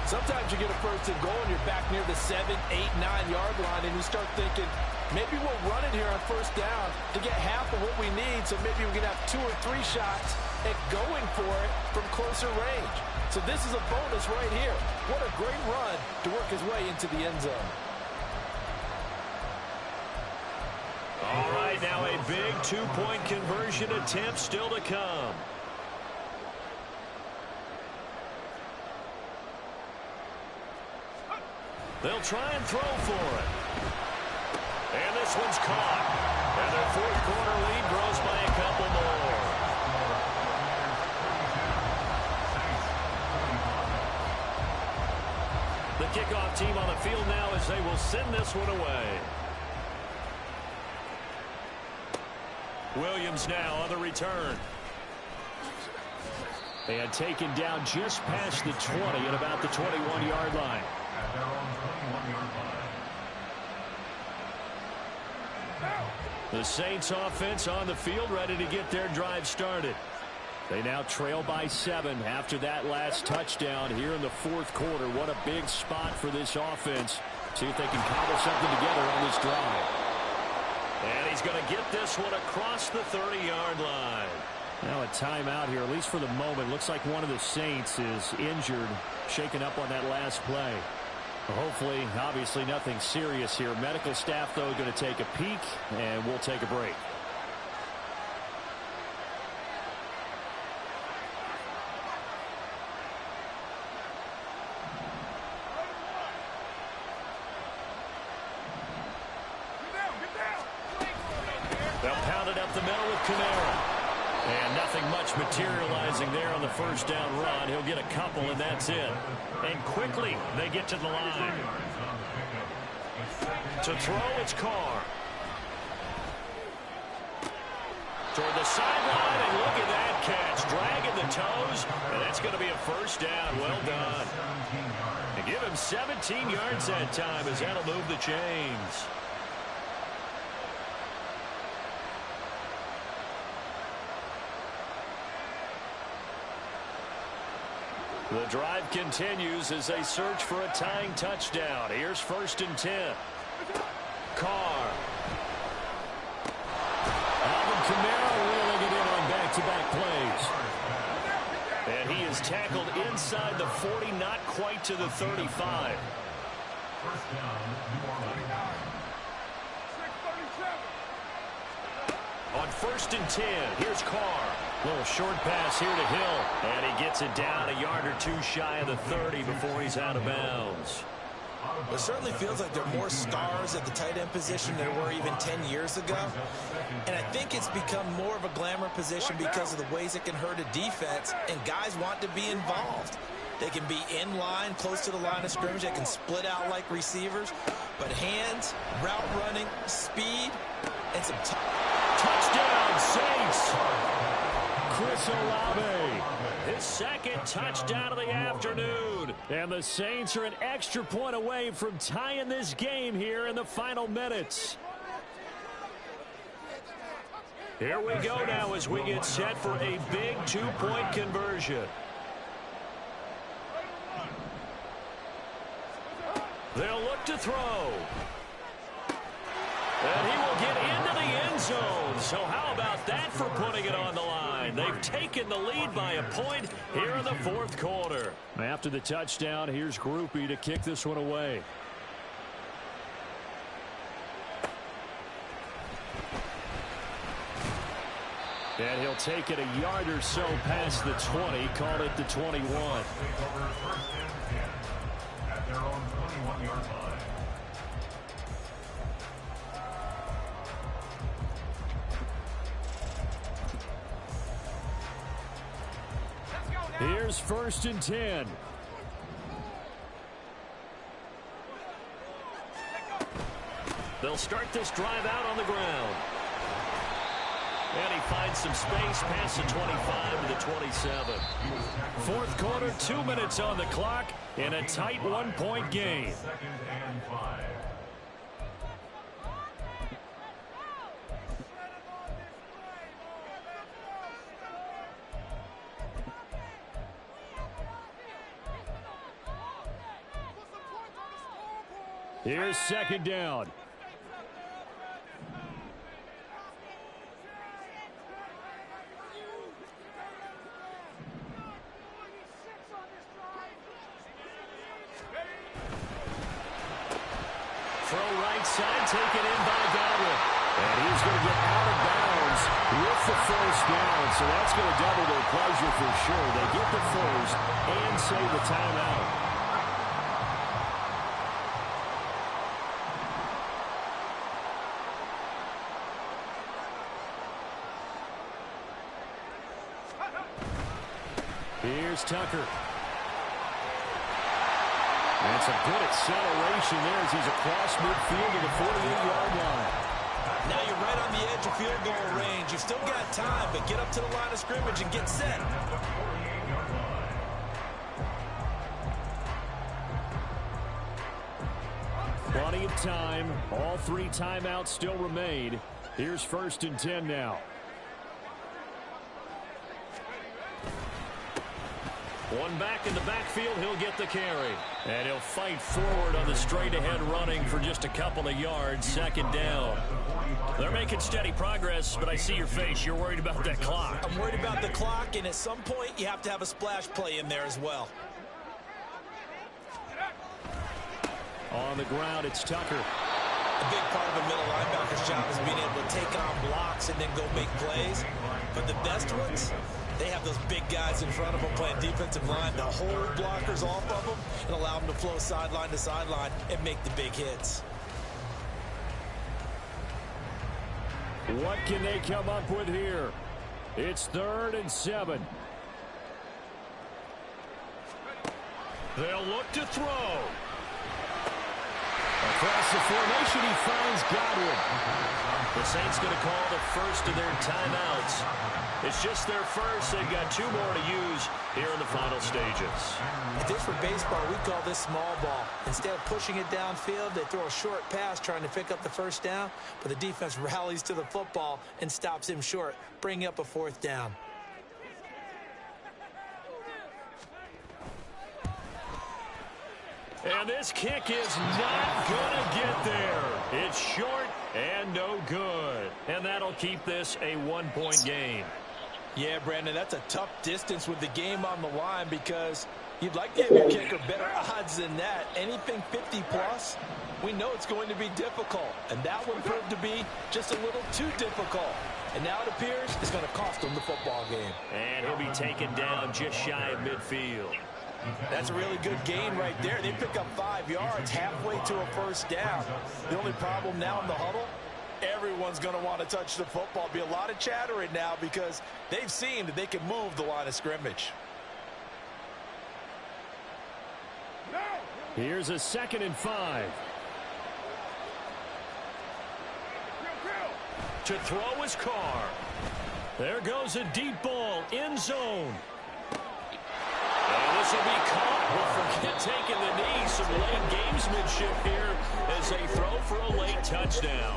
Sometimes you get a 1st and goal and you're back near the 7, 8, 9-yard line, and you start thinking, maybe we'll run it here on 1st down to get half of what we need, so maybe we can have 2 or 3 shots at going for it from closer range. So this is a bonus right here. What a great run to work his way into the end zone.
All right, now a big two-point conversion attempt still to come. They'll try and throw for it. And this one's caught. And their fourth quarter lead grows by a couple more. The kickoff team on the field now as they will send this one away. Williams now on the return. And taken down just past the 20 at about the 21-yard line.
At their own 21-yard line.
The Saints offense on the field ready to get their drive started. They now trail by 7 after that last touchdown here in the fourth quarter. What a big spot for this offense. See if they can cobble something together on this drive. And he's going to get this one across the 30-yard line. Now a timeout here, at least for the moment. Looks like one of the Saints is injured, shaken up on that last play. Hopefully, obviously nothing serious here. Medical staff, though, going to take a peek, and we'll take a break. They'll pound it up the middle with Kamara. And nothing much materializing there on the first down run. He'll get a couple, and that's it. And quickly, they get to the line. To throw, it's Carr. Toward the sideline, and look at that catch. Dragging the toes, and that's going to be a first down. Well done. And give him 17 yards that time as that'll move the chains. The drive continues as they search for a tying touchdown. Here's 1st and 10. Carr. Alvin Kamara reeling it in on back-to-back plays. And he is tackled inside the 40, not quite to the 35.
First down, New Orleans.
On 1st and 10, here's Carr. Little short pass here to Hill. And he gets it down a yard or two shy of the 30 before he's out of bounds.
It certainly feels like there are more stars at the tight end position than there were even 10 years ago. And I think it's become more of a glamour position because of the ways it can hurt a defense, and guys want to be involved. They can be in line, close to the line of scrimmage. They can split out like receivers. But hands, route running, speed, and some
touchdown, Saints! Chris Olave, his second touchdown of the afternoon. And the Saints are an extra point away from tying this game here in the final minutes. Here we go now as we get set for a big two-point conversion. They'll look to throw. And he will get into the end zone. So how about that for putting it on the line? They've taken the lead by a point here in the fourth quarter. After the touchdown, here's Groupie to kick this one away. And he'll take it a yard or so past the 20, called it the 21.
Take over 1st and 10 at their own 21-yard line.
Here's 1st and 10. They'll start this drive out on the ground. And he finds some space past the 25 to the 27. Fourth quarter, 2 minutes on the clock in a tight one-point game.
2nd and 5.
Here's 2nd down. throw right side, taken in by Godwin. And he's going to get out of bounds with the first down. So that's going to double their pleasure for sure. They get the first and save the timeout. Here's Tucker. And some good acceleration there as he's across midfield to the 48-yard line.
Now you're right on the edge of field goal range. You've still got time, but get up to the line of scrimmage and get set.
Plenty of time. All 3 timeouts still remain. Here's 1st and 10 now. One back in the backfield, he'll get the carry. And he'll fight forward on the straight-ahead running for just a couple of yards. 2nd down. They're making steady progress, but I see your face. You're worried about that clock.
I'm worried about the clock, and at some point, you have to have a splash play in there as well.
On the ground, it's Tucker.
A big part of a middle linebacker's job is being able to take on blocks and then go make plays. But the best ones, they have those big guys in front of them playing defensive line to hold blockers off of them and allow them to flow sideline to sideline and make the big hits.
What can they come up with here? It's 3rd and 7. They'll look to throw. Across the formation, he finds Godwin. The Saints going to call the first of their timeouts. It's just their first. They've got 2 more to use here in the final stages.
If this were baseball, we call this small ball. Instead of pushing it downfield, they throw a short pass trying to pick up the first down, but the defense rallies to the football and stops him short, bringing up a 4th down.
And this kick is not going to get there. It's short and no good. And that'll keep this a 1-point game.
Yeah, Brandon, that's a tough distance with the game on the line because you'd like to give your kicker better odds than that. Anything 50-plus, we know it's going to be difficult. And that one proved to be just a little too difficult. And now it appears it's going to cost them the football game.
And he'll be taken down just shy of midfield.
That's a really good gain right there. They pick up 5 yards halfway to a first down. The only problem now in the huddle, everyone's going to want to touch the football. Be a lot of chattering now because they've seen that they can move the line of scrimmage.
Here's a 2nd and 5. To throw his car. There goes a deep ball, end zone. And this will be caught. We'll forget taking the knee. Some late gamesmanship here as they throw for a late touchdown.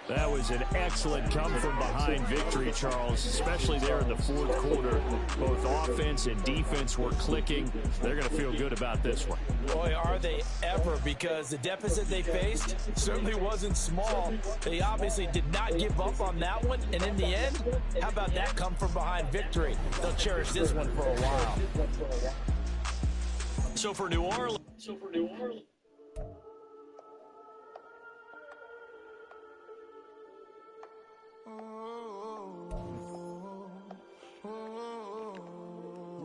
That was an excellent come-from-behind victory, Charles, especially there in the 4th quarter. Both offense and defense were clicking. They're going to feel good about this one.
Boy, are they ever, because the deficit they faced certainly wasn't small. They obviously did not give up on that one, and in the end, how about that come-from-behind victory? They'll cherish this one for a while.
So for New Orleans.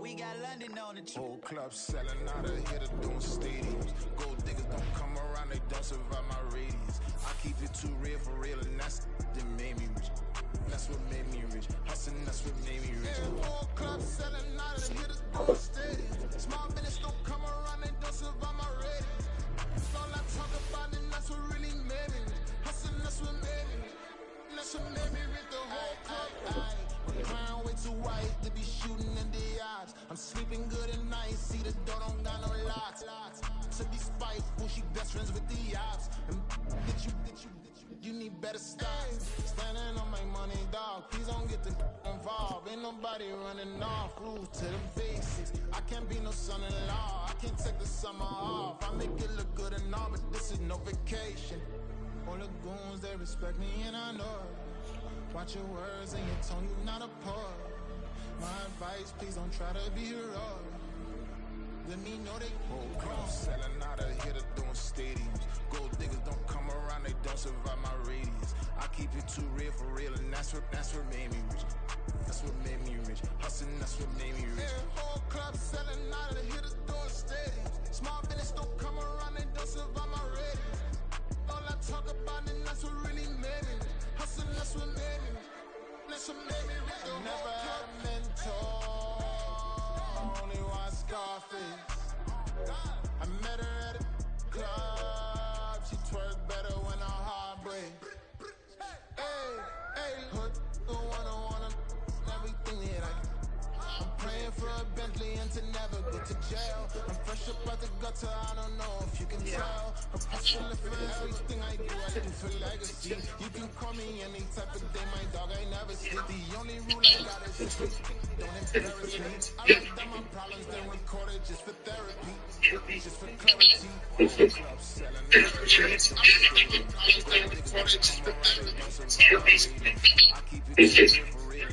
We got London on the trip.
Whole club selling out of here to doing stadiums. Gold diggers don't come around, they don't survive my radius. I keep it too real for real, and that's that made me rich. That's what made me rich. Hustling, that's what made me rich. Whole club selling out of here to doing stadiums. Small business don't come around, they don't survive my radius. That's all I talk about, and that's what really made me rich. Hustling, that's what made me rich. That's what made me rich. The whole club. Crown way too white to be shooting in the eyes. I'm sleeping good at night, see the door don't got no locks. To be spiteful, she best friends with the ops. And you need better stocks. Standing on my money, dog. Please don't get the involved. Ain't nobody running off. Rule to the basics. I can't be no son-in-law. I can't take the summer off. I make it look good and all, but this is no vacation. All the goons, they respect me and I know it. Watch your words and your tone, you not a poet. My advice, please don't try to be heroic. Let me know they whole crowd selling out of here to doing stadiums. Gold diggers That's what made me rich. That's what made me rich. Hustling, that's what made me rich. Yeah, whole club selling out of the hitters doing steady. Small business don't come around, they don't survive my ratings. All I talk about it, that's what really made me rich. Hustling, that's what made me rich. That's what made me rich. Never had a mentor, only one Scarface. I met her at a club, she twerk better when her heart breaks. Hey, hood, the wanna everything that I'm praying for a Bentley and to never go to jail. I'm fresh up out the gutter, I don't know if you can tell. I'm hustling for everything I do for legacy. You can call me any type of day, my dog, I never sleep. The only rule I got is just don't embarrass me. I write down my problems, then record it just for therapy, just for clarity. Club selling, I keep it for real.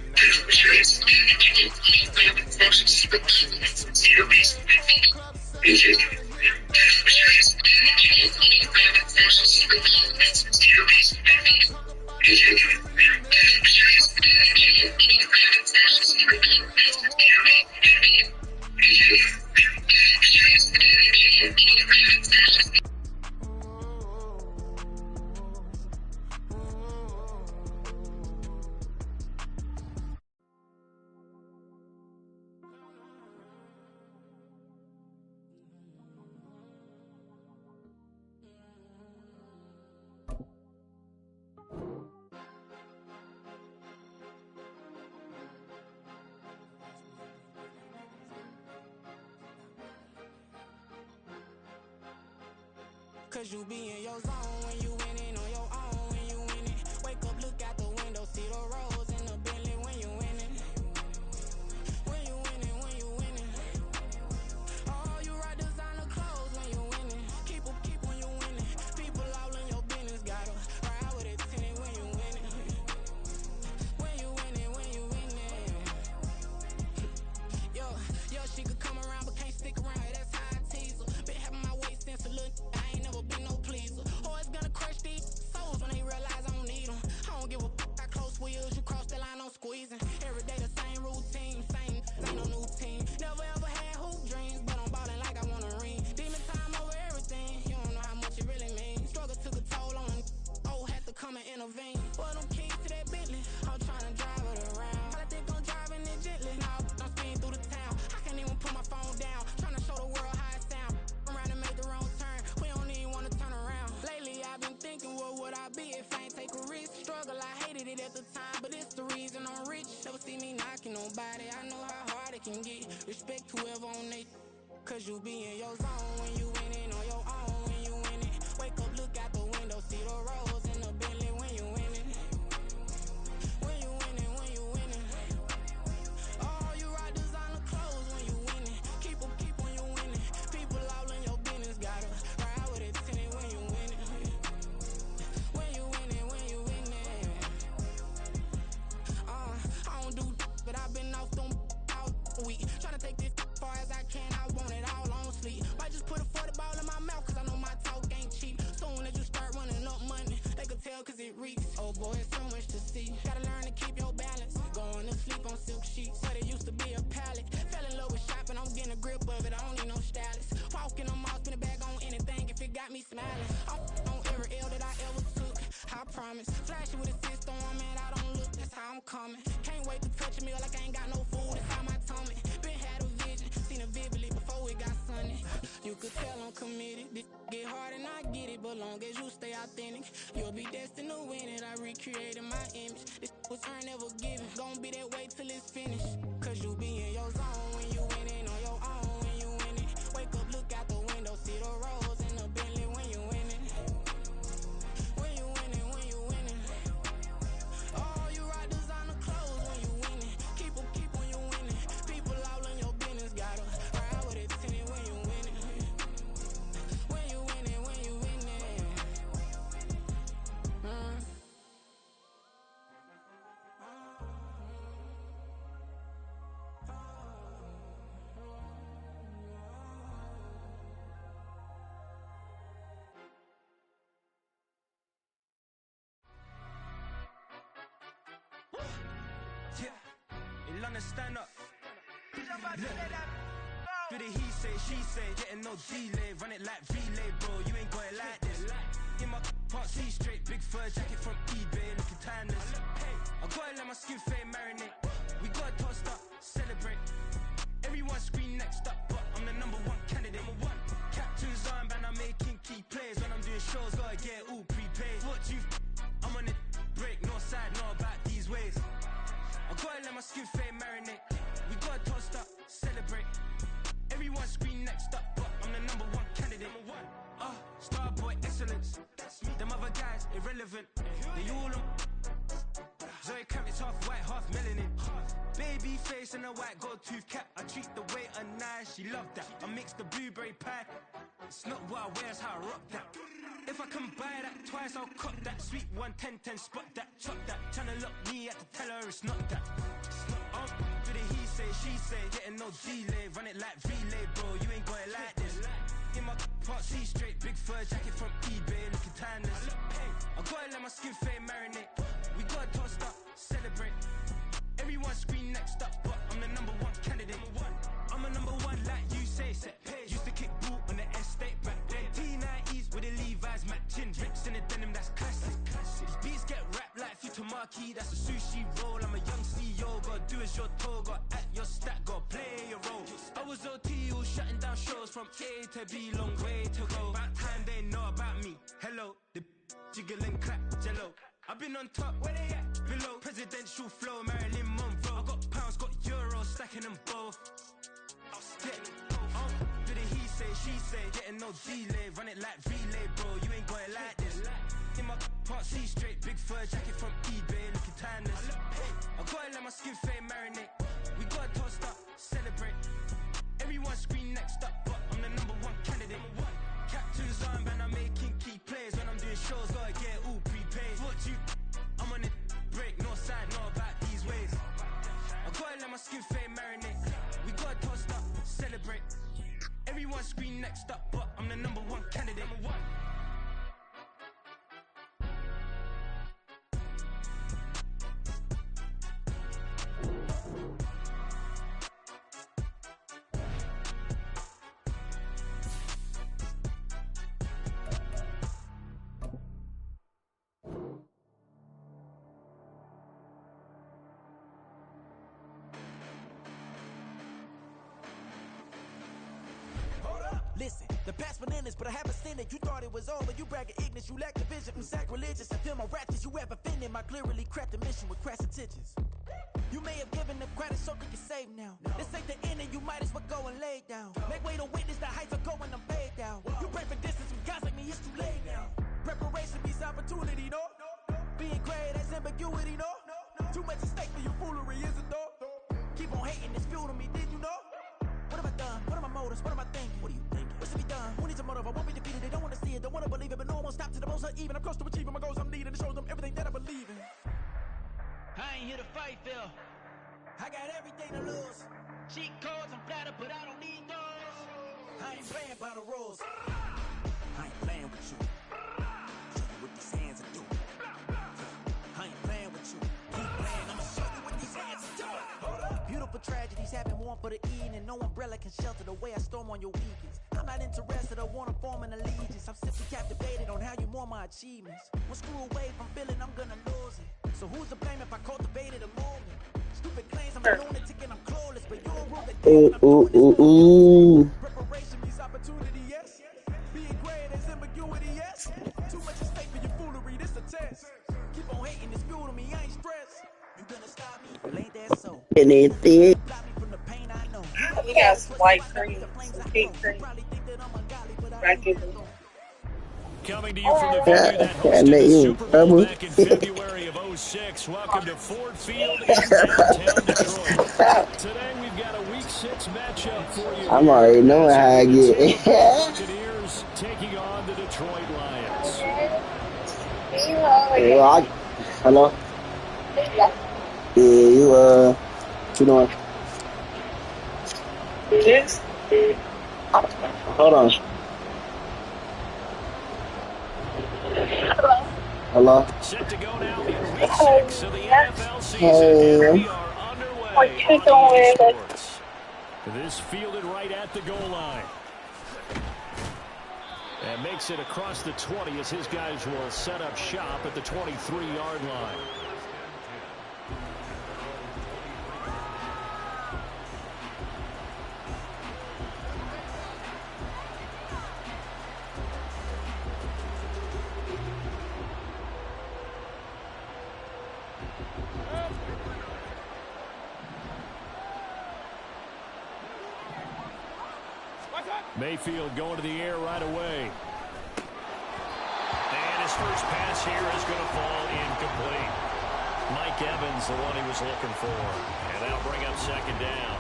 Cause you be in your zone when you winning on your own when you winning. Wake up, look out the window, see the rose in the Bentley when you winning. When you winning, when you winning. Oh, you rock designer clothes when you winning. Keep when you winning. People all in your business, gotta ride with it tinted when you winning. When you winning, when you winning. Yo, she could come around but can't stick around, that's how I tease her. Been having my waist since a little, I ain't never been no pleaser. Always gonna crush these souls when they realize I don't need them. I don't give a fuck, I close wheels, you cross the line, I'm squeezing. Every day the same routine, ain't no new team. Never ever had hoop dreams, but I'm ballin' like I want a ring. Demon time over everything, you don't know how much it really means. Struggle took a toll on them, had to come and intervene. Boy, them keys to that Bentley, I'm tryna drive it around. I think I'm driving it gently, now I'm speeding through the town. I can't even put my phone down, tryna show the world how it sound. Around and make the wrong turn, we don't even wanna turn around. Lately I've been thinking, what would I be if I ain't take a risk? Struggle, I hated it at the time, but it's the reason I'm rich. Never see me knocking nobody, I know how hard it can get. Respect whoever on they, cause you be in your zone when you winning on your own when you winning. Wake up, look out the window, see the rose in the Bentley when you winning. When you winning, when you winning. Oh, you rock designer clothes when you winning. Keep when you winning. People all in your business, gotta ride with it tinted when you winning. When you winning, when you winning. I don't do but I've been off them all week. Tryna take this far as I can, I want it all on sleep. Might just put a 40 ball in my mouth, cause I know my talk ain't cheap. Soon as you start running up money, they can tell cause it reeks. Oh boy, it's so much to see. Gotta learn to keep your balance. Going to sleep on silk sheets, but it used to be a pallet. Fell in love with shopping, I'm getting a grip of it, I don't need no stylist. Walking on mouth, spin a bag on anything if it got me smiling. I'm on every L that I ever took, I promise. Flashy with a system, man, I don't look, that's how I'm coming. Can't wait to touch a meal like I ain't got no food inside my tummy. Been had a vision, seen it vividly before it got sunny. You could tell I'm committed, this get hard and I get it, but long as you stay authentic, you'll be destined to win it. I recreated my image, this was earned, never given. Gonna be that way till it's finished, cause you be in your zone when you winning on your own when you winning. Wake up, look out the window, see the rose in the Bentley when you winning. When you winning, when you winning. Oh, you rock designer clothes when you winning. Keep when you winning. People all in your business, gotta ride with it tinted when you winning. When you winning, when you winning.
London, stand up. Do the he say, she say, getting no delay. Run it like relay, bro, you ain't got it like this. In my can't see straight, big fur jacket from eBay, looking timeless. I gotta let my skin fade marinate. We gotta toast up, celebrate. Everyone scream next up, but I'm the number one candidate. Captain's armband, I'm making key plays. When I'm doing shows, gotta get all prepaid. What you I'm on it, break, no side, no about these ways. I gotta let my skin fade marinate. We gotta toast up, celebrate. Everyone scream next up, but I'm the number one candidate. Starboy excellence. Them other guys irrelevant. They all on. Zoe Kravitz half white, half melanin. Baby face and a white gold tooth cap. I treat the waiter nice, she love that. I mix the blueberry pie. It's not what I wear, it's how I rock that. If I can buy that twice, I'll cop that. Sweet 110, spot that, chop that. Tryna lock me at the teller, it's not that. Do the he say, she say, getting no delay. Run it like relay, bro, you ain't got it like this. In my part C straight, big fur jacket from eBay, looking timeless. I gotta let my skin fade marinate. We gotta toast up, celebrate. Everyone scream next up, but I'm the number one candidate. I'm a number one like you say, set page. Used to kick boot on the estate back then. T90s with the Levi's matching. Rips in the denim, that's classic. These beats get wrapped like Futamaki, that's a sushi roll. I'm a young CEO, gotta do as you're told. Gotta act your stat, gotta play your role. I was OT, all shutting down shows from A to B, long way to go. About time they know about me. Hello, the jiggle and clap, jello. I've been on top, where they at? Below, presidential flow, Marilyn Monroe. I got pounds, got euros, stacking them both. Do the he say, she say, getting no delay. Run it like relay, bro, you ain't got it like this. In my part C straight, big fur jacket from eBay, looking timeless. I gotta let my skin fade marinate. We gotta toast up, celebrate. Everyone scream next up, but I'm the number one candidate. Captain's armband, I'm making key plays. When I'm doing shows, gotta get all prepaid. What you I'm on it, break, no side, no about these ways. I gotta let my skin fade marinate. We gotta toast up, celebrate. Everyone scream next up, but I'm the number one candidate.
Listen, the past bananas, but I haven't seen it. You thought it was over, you bragging ignorance, you lack the vision. I'm sacrilegious, I feel my ratchets, you have offended my clearly crafted mission with crass intentions. You may have given the credit so you can save now. This ain't the end and you might as well go and lay down. Make way to witness the heights are going, I'm paid down. You pray for distance with guys like me, it's too late now. Preparation means opportunity, no? Being great, that's ambiguity, no? Too much at stake for your foolery, is it though? Keep on hating, it's fuel to me, did you know? What have I done? What are my motives? What am I thinking? What are you thinking? What's to be done? Who needs a motive? I won't be defeated. They don't want to see it, don't want to believe it, but no one won't stop to the most uneven. I'm close to achieving my goals. I'm needing to show them everything that I believe in.
I ain't here to fight, Phil.
I got everything to lose.
Cheat codes, I'm flattered, but I don't need those.
I ain't playing by the rules. I ain't playing with you. Show you what these hands are doing. I ain't playing with you. Keep playing, I'ma show you what these hands are doing. Beautiful tragedies happen, one for the evening, and no umbrella can shelter the way I storm on your weekends. I'm not interested, I wanna form an allegiance. I'm simply captivated on how you mourn my achievements. One screw away from feeling I'm gonna lose it. So who's to blame if I cultivated a movement? Stupid claims I'm a lunatic and I'm clueless, but you don't rule the day when I'm doing this. Preparation means opportunity, yes. Being great is ambiguity, yes. Too much at stake for your foolery, this a test. Keep on hating, it's fuel to me, I ain't stressed. You gonna stop me? Well, ain't that so?
Anything.
We got some white cream, some pink cream.
Coming to you from the venue that hosted the Super Bowl back in February of '06. Welcome to Ford Field in downtown Detroit. Today we've got a Week 6 matchup for you.
I'm already knowing how I get.
The Buccaneers taking on the Detroit Lions.
Hello? Yeah, you doing?
Yes.
Hold on. Hello?
Set to go now in Week 6 of the NFL season. And we are underway on EA Sports. This fielded right at the goal line. And makes it across the 20 as his guys will set up shop at the 23-yard line. Mayfield going to the air right away. And his first pass here is going to fall incomplete. Mike Evans, the one he was looking for. And that'll bring up second down.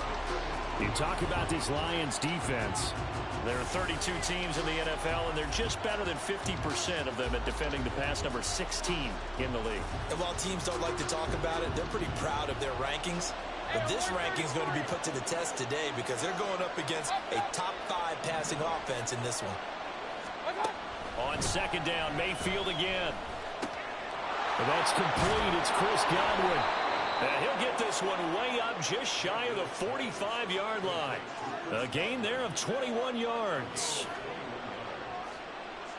You talk about this Lions defense. There are 32 teams in the NFL, and they're just better than 50% of them at defending the pass, number 16 in the league.
And while teams don't like to talk about it, they're pretty proud of their rankings. But this ranking is going to be put to the test today because they're going up against a top 5 passing offense in this one.
On second down, Mayfield again. And that's complete. It's Chris Godwin. And he'll get this one way up just shy of the 45-yard line. A gain there of 21 yards.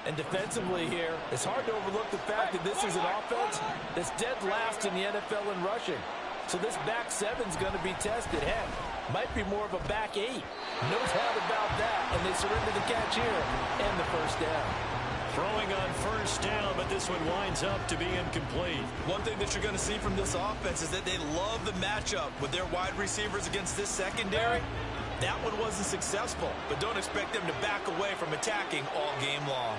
And defensively here, it's hard to overlook the fact that this is an offense that's dead last in the NFL in rushing. So this back seven's going to be tested. Heck, might be more of a back 8. No doubt about that. And they surrender the catch here and the first down.
Throwing on first down, but this one winds up to be incomplete.
One thing that you're going to see from this offense is that they love the matchup with their wide receivers against this secondary. That one wasn't successful, but don't expect them to back away from attacking all game long.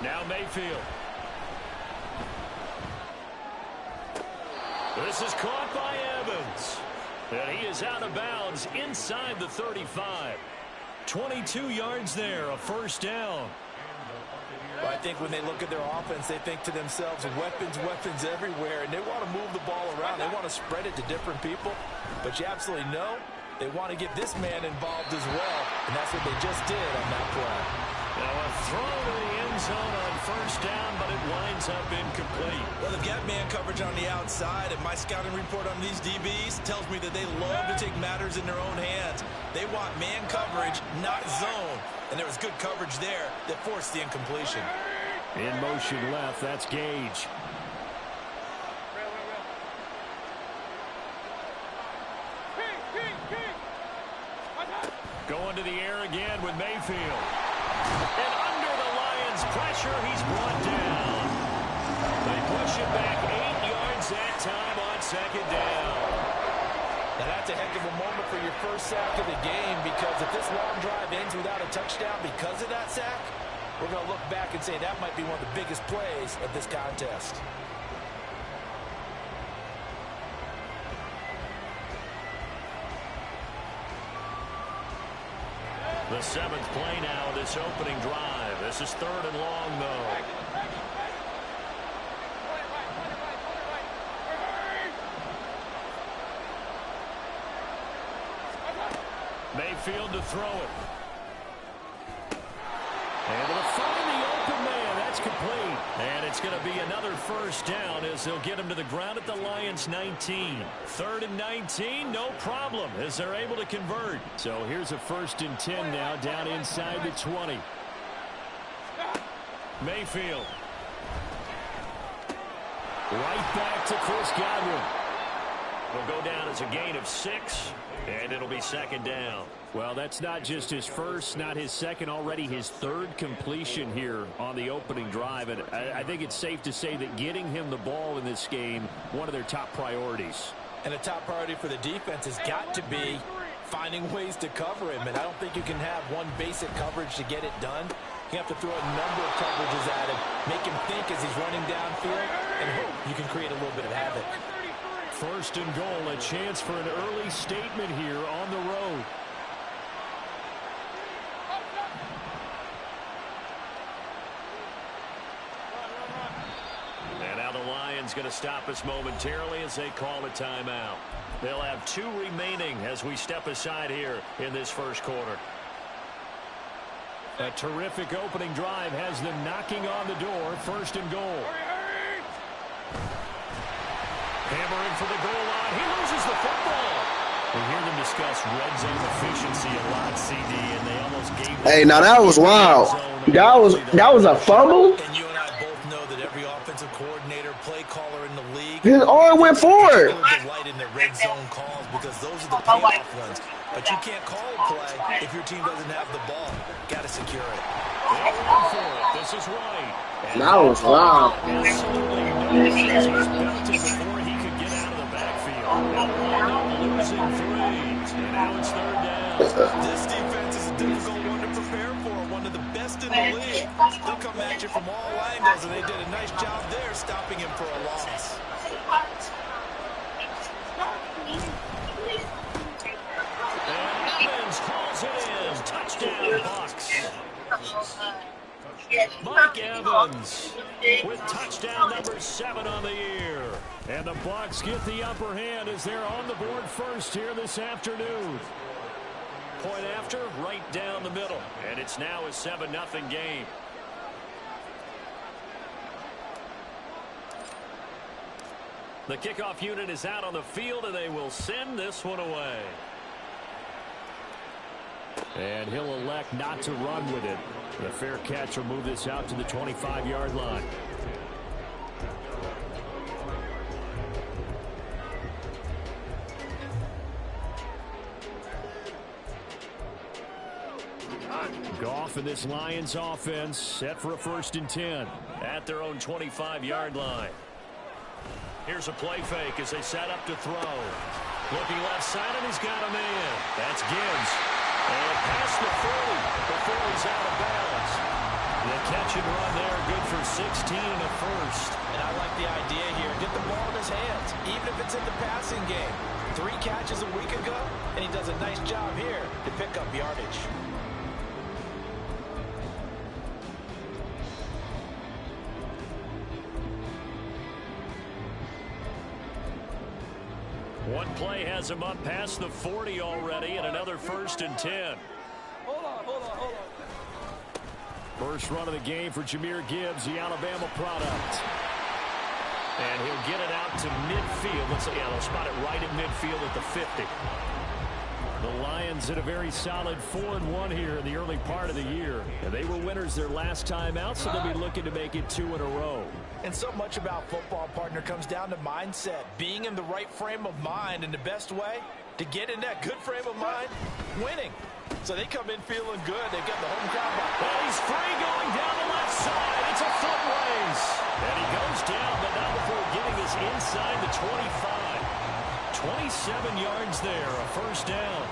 Now Mayfield. This is caught by Evans. And he is out of bounds inside the 35. 22 yards there, a first down.
Well, I think when they look at their offense, they think to themselves, weapons, weapons everywhere, and they want to move the ball around. They want to spread it to different people. But you absolutely know they want to get this man involved as well, and that's what they just did on that play.
Now a throw to the end zone on first down, but it winds up incomplete.
Well, they've got man coverage on the outside, and my scouting report on these DBs tells me that they love to take matters in their own hands. They want man coverage, not zone. And there was good coverage there that forced the incompletion.
In motion left, that's Gage. Going to the air again with Mayfield. And under the Lions' pressure, he's brought down. They push him back 8 yards that time on second down.
Now that's a heck of a moment for your first sack of the game, because if this long drive ends without a touchdown because of that sack, we're going to look back and say that might be one of the biggest plays of this contest.
The 7th play now of this opening drive. This is 3rd and long, though. Mayfield to throw it. And to find the open man. That's complete. And it's going to be another first down as they'll get him to the ground at the Lions' 19. 3rd and 19, no problem, as they're able to convert. So here's a 1st and 10 now down inside the 20. Mayfield. Right back to Chris Godwin. Will go down as a gain of 6, and it'll be 2nd down. Well, that's not just his first, not his second, already his 3rd completion here on the opening drive. And I think it's safe to say that getting him the ball in this game, one of their top priorities.
And a top priority for the defense has got to be finding ways to cover him. And I don't think you can have one basic coverage to get it done. You have to throw a number of coverages at him, make him think as he's running downfield, and hope you can create a little bit of havoc.
1st and goal, a chance for an early statement here on the road. And now the Lions going to stop us momentarily as they call a timeout. They'll have 2 remaining as we step aside here in this first quarter. A terrific opening drive has them knocking on the door. First and goal. Hammering for the goal line. He loses the football. We hear them discuss red zone efficiency a lot, CD, and they almost gave.
Hey, now that was wild. That was a fumble.
And you and I both know that every offensive coordinator, play caller in the league,
His arm went forward.
delight in the red zone calls because those are the payoff ones. But you can't call a play if your team doesn't have the ball. Got to secure it.
This is right.
That was wild.
Absolutely no sense. He's belted before he could get out of the backfield. Losing 3. And now it's third down.
This defense is a difficult one to prepare for. One of the best in the league. They'll come at you from all angles, and they did a nice job there stopping him for a loss.
And Evans calls it in. Touchdown, Bucks. Mike Evans with touchdown number 7 on the year. And the Bucks get the upper hand as they're on the board first here this afternoon. Point after, right down the middle. And it's now a 7-0 game. The kickoff unit is out on the field, and they will send this one away. And he'll elect not to run with it. The fair catch will move this out to the 25-yard line. Goff and this Lions offense set for a 1st and 10 at their own 25-yard line. Here's a play fake as they set up to throw. Looking left side, and he's got a man. That's Gibbs. And past the 40 before he's out of bounds. The catch and run there, good for 16 and a first.
And I like the idea here. Get the ball in his hands, even if it's in the passing game. 3 catches a week ago, and he does a nice job here to pick up yardage.
One play has him up past the 40 already, and another 1st and 10.
Hold on.
First run of the game for Jahmyr Gibbs, the Alabama product. And he'll get it out to midfield. Let's say, they'll spot it right at midfield at the 50. The Lions in a very solid 4-1 here in the early part of the year. And they were winners their last time out, so they'll be looking to make it 2 in a row.
And so much about football, partner, comes down to mindset. Being in the right frame of mind, and the best way to get in that good frame of mind, winning. So they come in feeling good. They've got the home crowd back.
Well, he's free going down the left side. It's a foot race. And he goes down, but not before getting this inside the 25. 27 yards there, a 1st down.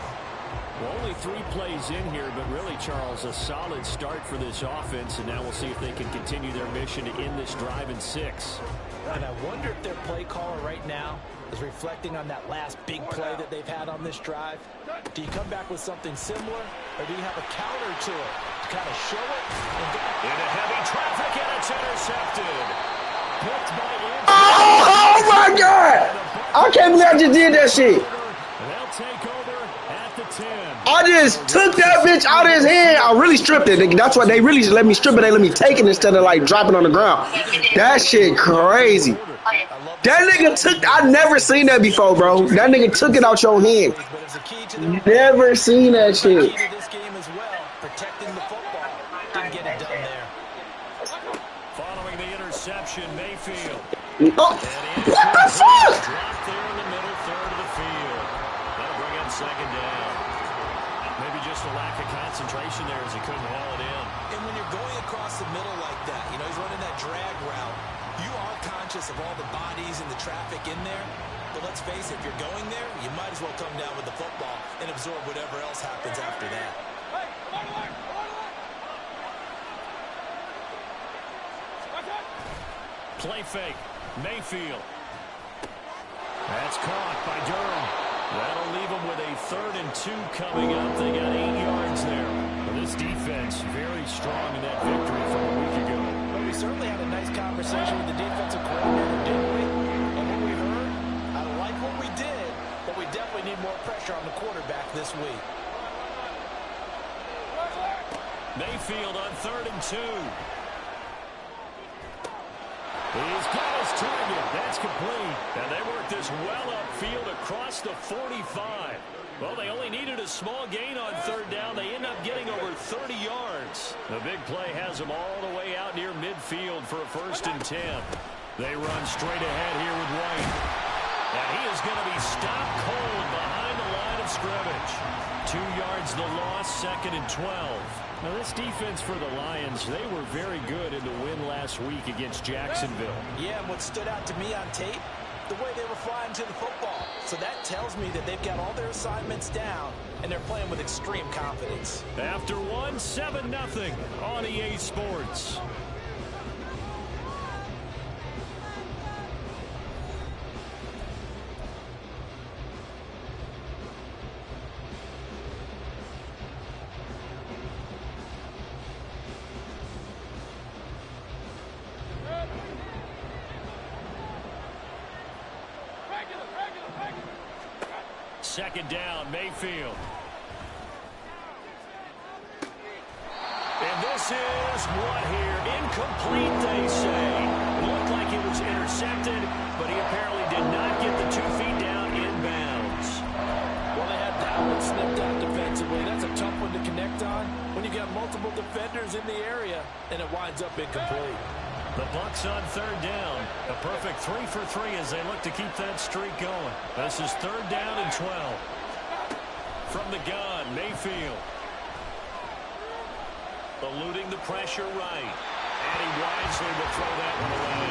Well, only 3 plays in here, but really, Charles, a solid start for this offense, and now we'll see if they can continue their mission to end this drive in 6.
And I wonder if their play caller right now is reflecting on that last big play that they've had on this drive. Do you come back with something similar, or do you have a counter to it to kind of show it?
Into heavy traffic, and it's intercepted. Picked by Andrew.
Oh my God! I can't believe I just did that shit.
They'll take over at the 10.
I just took that bitch out of his hand. I really stripped it. That's why they really just let me strip it. They let me take it instead of like dropping on the ground. That shit crazy. That nigga took, I never seen that before, bro. That nigga took it out your hand. Never seen that shit.
Protecting the football. Didn't get it done there.
Following the interception, Mayfield.
Oh, what the fuck?
Dropped there in the middle third of the field. That'll bring up 2nd down. Maybe just a lack of concentration there as he couldn't haul it in.
And when you're going across the middle like that, you know, he's running that drag route, you are conscious of all the bodies and the traffic in there. But let's face it, if you're going there, you might as well come down with the football and absorb whatever else happens after that.
Play fake. Mayfield. That's caught by Durham. That'll leave them with a 3rd and 2 coming up. They got 8 yards there. Well, this defense very strong in that victory from a week ago.
Well, we certainly had a nice conversation with the defensive coordinator, didn't we? And what we heard, I like what we did, but we definitely need more pressure on the quarterback this week.
Mayfield on 3rd and 2. He's got his target. That's complete. And they work this well upfield across the 45. Well, they only needed a small gain on 3rd down. They end up getting over 30 yards. The big play has them all the way out near midfield for a 1st and 10. They run straight ahead here with White. And he is going to be stopped cold behind the line of scrimmage. 2 yards the loss, 2nd and 12. Now this defense for the Lions, they were very good in the win last week against Jacksonville.
Yeah, and what stood out to me on tape, the way they were flying to the football. So that tells me that they've got all their assignments down, and they're playing with extreme confidence.
After one, 7-0 on EA Sports. Second down, Mayfield. And this is what here? Incomplete, they say. Looked like it was intercepted, but he apparently did not get the 2 feet down inbounds.
Well, they had that one snipped out defensively. That's a tough one to connect on when you got multiple defenders in the area, and it winds up incomplete.
The Bucs on 3rd down. A perfect 3 for 3 as they look to keep that streak going. This is 3rd down and 12. From the gun, Mayfield. Eluding the pressure right. And he wisely will throw that one away.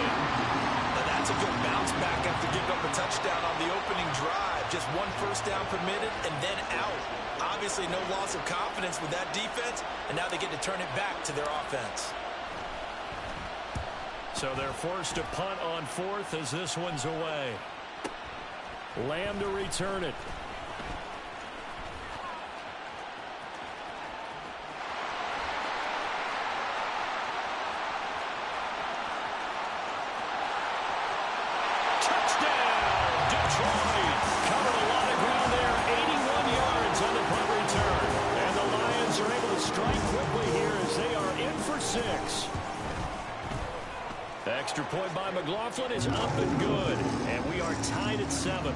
Now that's a good bounce back after giving up a touchdown on the opening drive. Just 1 first down permitted and then out. Obviously no loss of confidence with that defense, and now they get to turn it back to their offense.
So they're forced to punt on 4th as this one's away. Lamb to return it. Touchdown, Detroit. Covered a lot of ground there. 81 yards on the punt return. And the Lions are able to strike quickly here as they are in for 6. The extra point by McLaughlin is up and good. And we are tied at 7.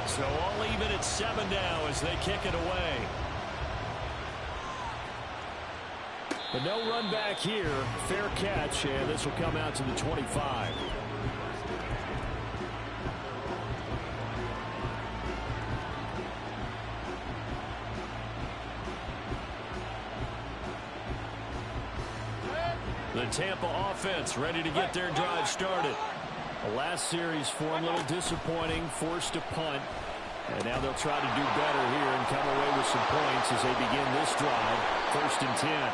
So all even at 7 now as they kick it away. But no run back here. Fair catch, and this will come out to the 25. The Tampa offense ready to get their drive started. The last series for them a little disappointing, forced to punt. And now they'll try to do better here and come away with some points as they begin this drive. 1st and 10.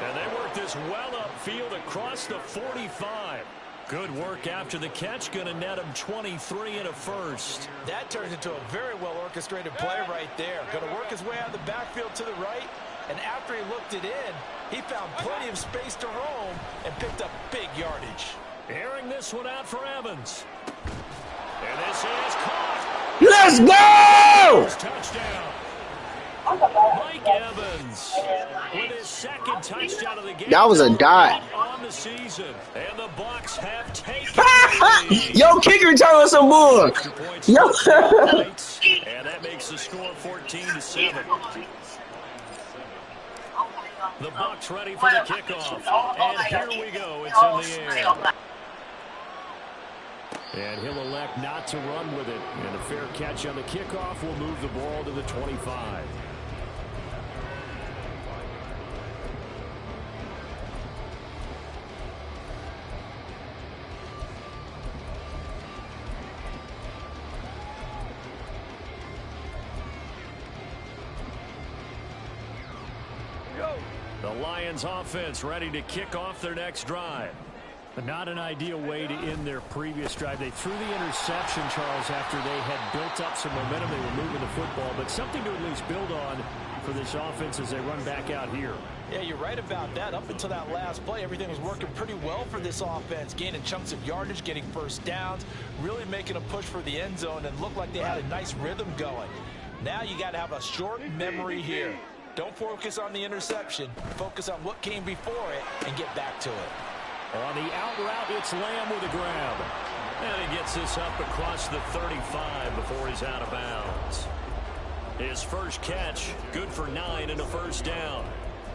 And they work this well upfield across the 45. Good work after the catch. Going to net him 23 and a first.
That turns into a very well orchestrated play right there. Going to work his way out of the backfield to the right. And after he looked it in, he found plenty of space to roam and picked up big yardage.
Airing this one out for Evans. And this is caught.
Let's go!
Touchdown. Mike Evans with his 2nd touchdown of the game.
That was a dot.
On the season. And the Bucs have taken the lead.
Yo, kicker, tell us some more. Yo.
And that makes the score 14-7. The Bucs ready for the kickoff. And here we go. It's in the air. And he'll elect not to run with it. And a fair catch on the kickoff will move the ball to the 25. The Lions offense ready to kick off their next drive. But not an ideal way to end their previous drive. They threw the interception, Charles, after they had built up some momentum. They were moving the football, but something to at least build on for this offense as they run back out here.
Yeah, you're right about that. Up until that last play, everything was working pretty well for this offense, gaining chunks of yardage, getting first downs, really making a push for the end zone, and looked like they had a nice rhythm going. Now you got to have a short memory here. Don't focus on the interception. Focus on what came before it and get back to it.
On the out route, it's Lamb with a grab. And he gets this up across the 35 before he's out of bounds. His first catch, good for 9 and a first down.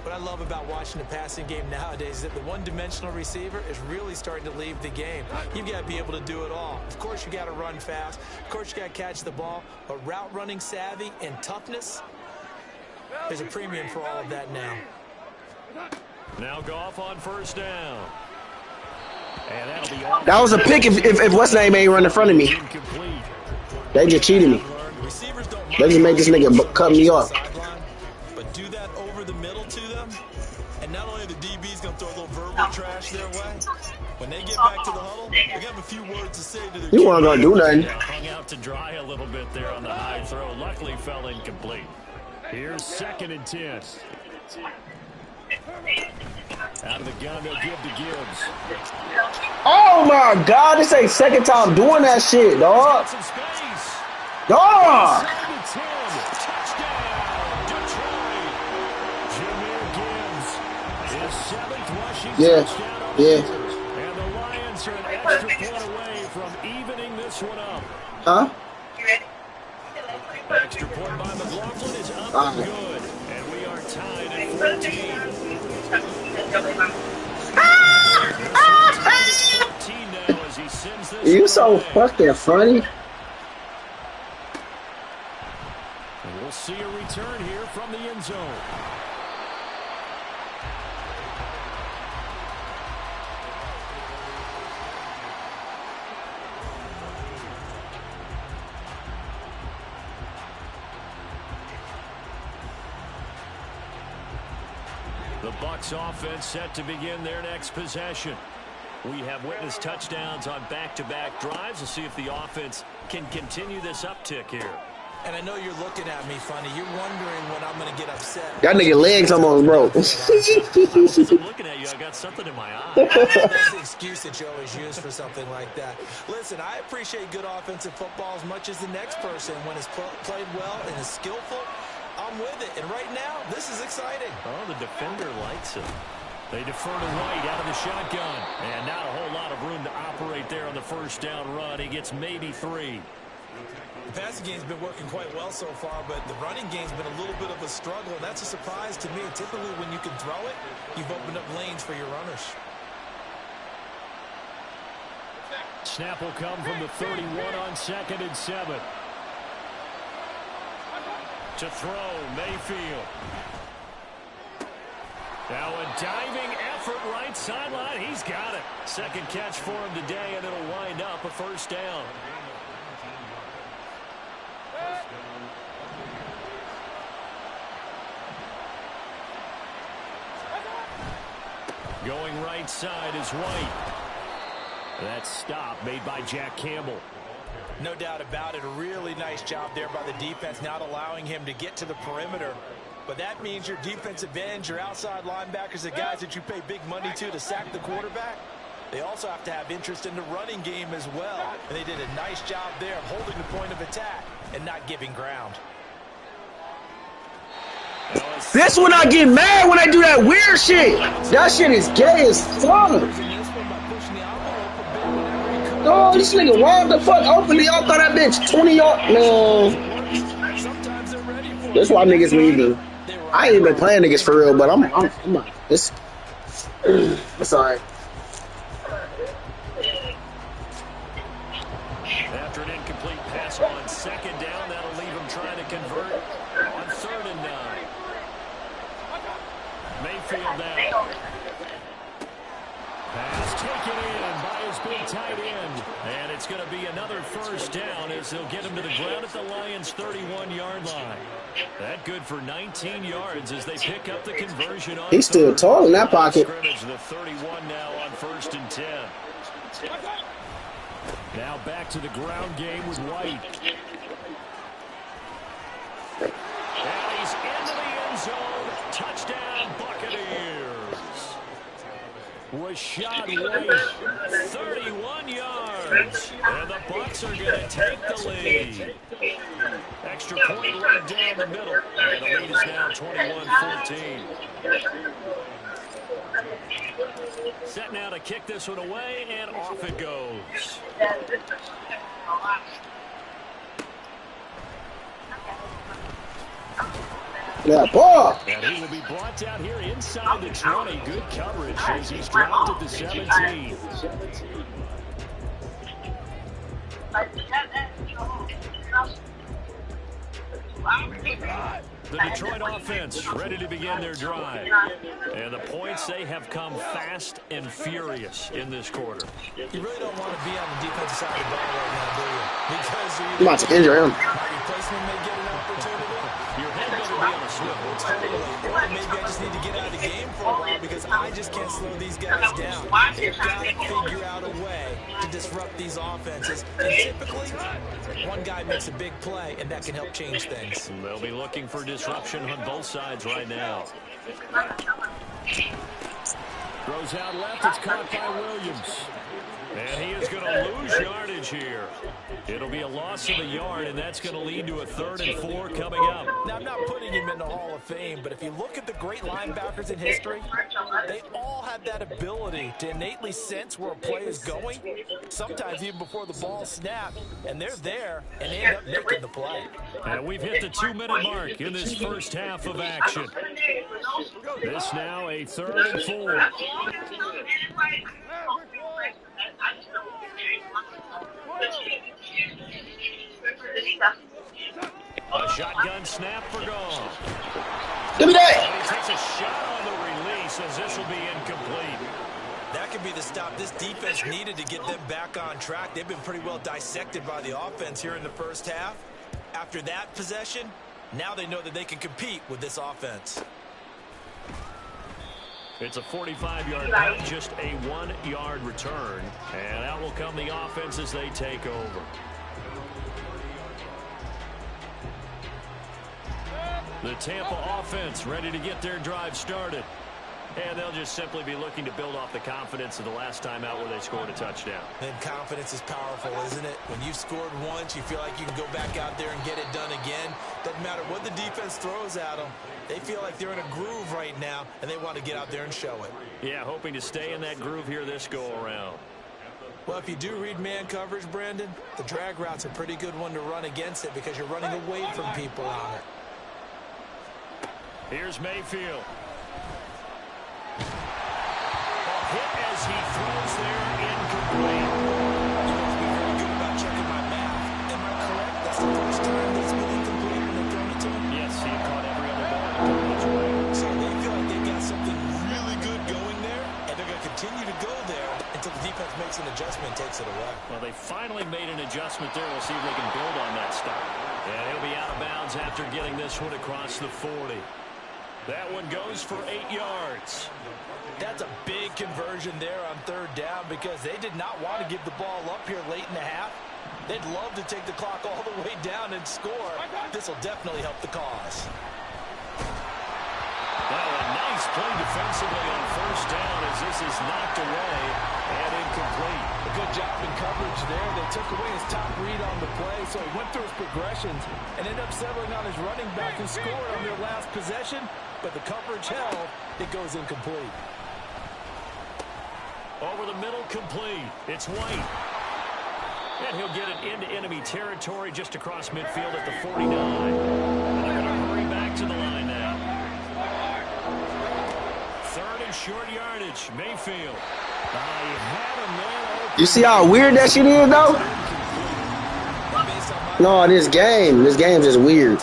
What I love about watching the passing game nowadays is that the one-dimensional receiver is really starting to leave the game. You've got to be able to do it all. Of course, you got to run fast. Of course, you got to catch the ball. But route running savvy and toughness, there's a premium for all of that now.
Now Goff on first down. And that'll be off.
That was a pick if what's name ain't run in front of me. They just cheated me. They just made this nigga cut me off.
But do that over the middle to them, and not only the DB's going to throw a little verbal trash their way, when they get back to the huddle, they have a few words to say to their
You weren't going to do nothing.
Hung out to dry a little bit there on the high throw. Luckily fell incomplete. Here's 2nd and 10. Out of the gun, they'll give to Gibbs.
Oh my God, this ain't second time doing that shit, dog. Dog. Yeah, yeah.
And the Lions are an extra point away from evening this one up.
Huh?
Extra point by McLaughlin is up and good. And we are tied at 14.
You so fucking funny.
And we'll see a return here from the end zone. The Bucs offense set to begin their next possession. We have witnessed touchdowns on back-to-back drives. We'll see if the offense can continue this uptick here.
And I know you're looking at me funny. You're wondering when I'm going to get upset.
That nigga legs almost broke.
I'm looking at you. I got something in my eye.
That's the excuse that you always use for something like that. Listen, I appreciate good offensive football as much as the next person. When it's played well and is skillful, I'm with it. And right now, this is exciting.
Oh, the defender likes it. They defer to White out of the shotgun. And not a whole lot of room to operate there on the first down run. He gets maybe 3.
The passing game's been working quite well so far, but the running game's been a little bit of a struggle, and that's a surprise to me. Typically, when you can throw it, you've opened up lanes for your runners.
Snap will come from the 31 on 2nd and 7. To throw, Mayfield. Now a diving effort right sideline. He's got it. Second catch for him today, and it'll wind up a first down. Going right side is White. That stop made by Jack Campbell.
No doubt about it. A really nice job there by the defense, not allowing him to get to the perimeter. But that means your defensive ends, your outside linebackers, the guys that you pay big money to sack the quarterback, they also have to have interest in the running game as well. And they did a nice job there of holding the point of attack and not giving ground.
This when I get mad when I do that weird shit. That shit is gay as fuck. Oh, this nigga wild the fuck open. Y'all thought that bitch 20 yards. Man. That's why niggas leaving. I ain't even been playing niggas for real, but I'm it's alright.
After an incomplete pass on 2nd down, that'll leave him trying to convert on 3rd and 9. Mayfield now. Pass taken in by his big tight end. And it's going to be another first down as they'll get him to the ground at the Lions' 31-yard line. That good for 19 yards as they pick up the conversion on.
He's still tall in that pocket.
The 31 now on 1st and 10. Now back to the ground game with White. And he's into the end zone. Touchdown, Buccaneers. Rashad White, 31 yards. yards. And the Bucs are going to take the lead. Extra point right down the middle. And the lead is now 21-14. Set now to kick this one away, and off it goes.
Yeah, ball.
And he will be brought down here inside the 20. Good coverage as he's dropped at the 17. The Detroit offense ready to begin their drive. And the points, they have come fast and furious in this quarter.
You really don't want to be on the defensive side of the ball right now, do you? Because
I'm about to injure him.
replacement may get an opportunity.
Your head better be on a swivel.
Or maybe I just need to get out of the game for a while because I just can't slow these guys down. They've got to figure out a way to disrupt these offenses. And typically, one guy makes a big play, and that can help change things.
They'll be looking for disruption on both sides right now. Throws out left. It's caught by Williams. And he is going to lose yardage here. It'll be a loss of a yard, and that's going to lead to a 3rd and 4 coming up.
Now, I'm not putting him in the Hall of Fame, but if you look at the great linebackers in history, they all have that ability to innately sense where a play is going, sometimes even before the ball snapped, and they're there, and they end up making the play.
And we've hit the 2-minute mark in this first half of action. This now a 3rd and 4. A shotgun snap for Goff.
Give me that.
And he takes a shot on the release as this will be incomplete.
That could be the stop this defense needed to get them back on track. They've been pretty well dissected by the offense here in the first half. After that possession, now they know that they can compete with this offense.
It's a 45-yard punt, just a 1-yard return. And out will come the offense as they take over. The Tampa offense ready to get their drive started. And they'll just simply be looking to build off the confidence of the last time out where they scored a touchdown.
And confidence is powerful, isn't it? When you've scored once, you feel like you can go back out there and get it done again. Doesn't matter what the defense throws at them. They feel like they're in a groove right now, and they want to get out there and show it.
Yeah, hoping to stay in that groove here this go-around.
Well, if you do read man coverage, Brandon, the drag route's a pretty good one to run against it because you're running away from people on it.
Here's Mayfield. A hit as he throws there, incomplete.
You have to be very good about checking my math. Am I correct? That's the first time that's been incomplete when they've thrown it to him?
Yes, he caught every other ball that comes his way.
So they feel like they've got something really good going there, and they're going to continue to go there until the defense makes an adjustment and takes it away.
Well, they finally made an adjustment there. We'll see if they can build on that stop. And he'll be out of bounds after getting this one across the 40. That one goes for 8 yards.
That's a big conversion there on 3rd down because they did not want to give the ball up here late in the half. They'd love to take the clock all the way down and score. This will definitely help the cause.
Well, a nice play defensively on 1st down as this is knocked away and incomplete.
A good job in coverage there. They took away his top read on the play, so he went through his progressions and ended up settling on his running back and scored on their last possession. But the coverage held, it goes incomplete.
Over the middle, complete. It's White. And he'll get it into enemy territory just across midfield at the 49. And they're going to hurry back to the line now. 3rd and short yardage. Mayfield. He had a man open.
You see how weird that shit is, though? No, this game's just weird.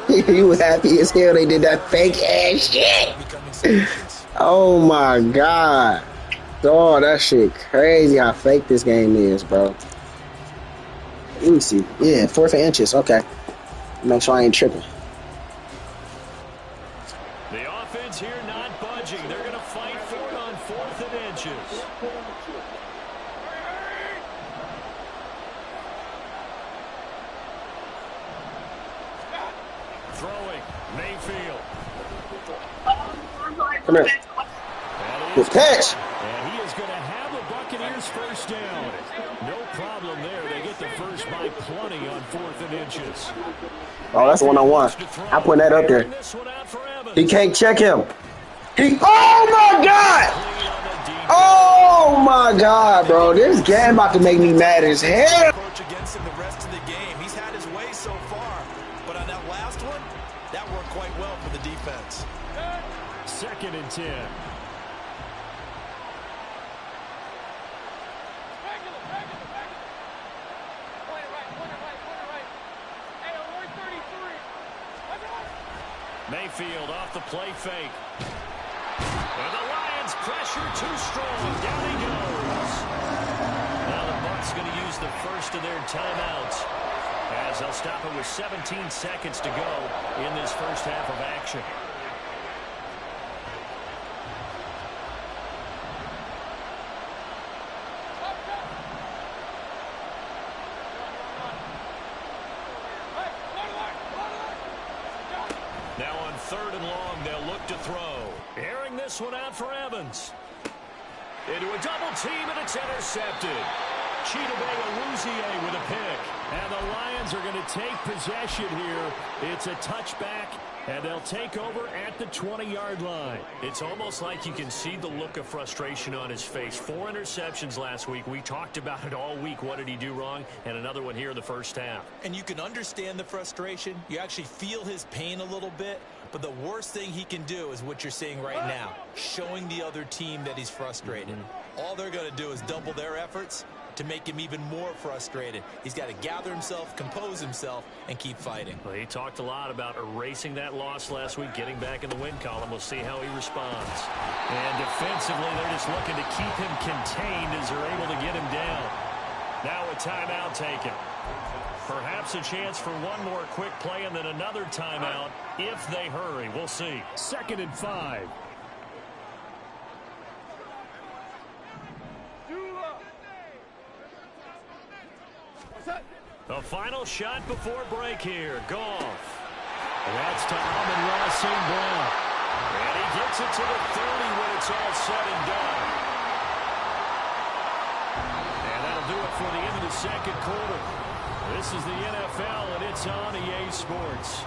You happy as hell they did that fake ass shit. Oh my god. Oh, that shit crazy how fake this game is, bro. Let me see. Yeah, 4th and inches. Okay. Make sure I ain't tripping.
The offense here not budging. They're going to fight for it on 4th and inches. Throwing, Mayfield.
Come here. Good catch.
And he is going to have the Buccaneers first down. No problem there. They get the first by plenty on 4th and inches.
Oh, that's one-on-one. I put that up there. He can't check him. Oh, my God. Oh, my God, bro. This game about to make me mad as hell.
Approach against him the rest of the game. He's had his way so far. But on that last one, that worked quite well for the defense.
2nd and 10. Mayfield off the play fake. And the Lions pressure too strong. Down he goes. Now the Bucs going to use the first of their timeouts as they'll stop it with 17 seconds to go in this first half of action. Now on 3rd and long, they'll look to throw. Airing this one out for Evans. Into a double team, and it's intercepted. Chidobe Awuzie with a pick. And the Lions are going to take possession here. It's a touchback, and they'll take over at the 20-yard line. It's almost like you can see the look of frustration on his face. 4 interceptions last week. We talked about it all week. What did he do wrong? And another one here in the first half.
And you can understand the frustration. You actually feel his pain a little bit. But the worst thing he can do is what you're seeing right now, showing the other team that he's frustrated. All they're going to do is double their efforts to make him even more frustrated. He's got to gather himself, compose himself, and keep fighting.
Well, he talked a lot about erasing that loss last week, getting back in the win column. We'll see how he responds. And defensively, they're just looking to keep him contained as they're able to get him down. Now a timeout taken. Perhaps a chance for one more quick play and then another timeout if they hurry. We'll see. 2nd and 5. The final shot before break here. Goff. That's to Amon-Ra St. Brown. And he gets it to the 30 when it's all said and done. And that'll do it for the end of the second quarter. This is the NFL, and it's on EA Sports.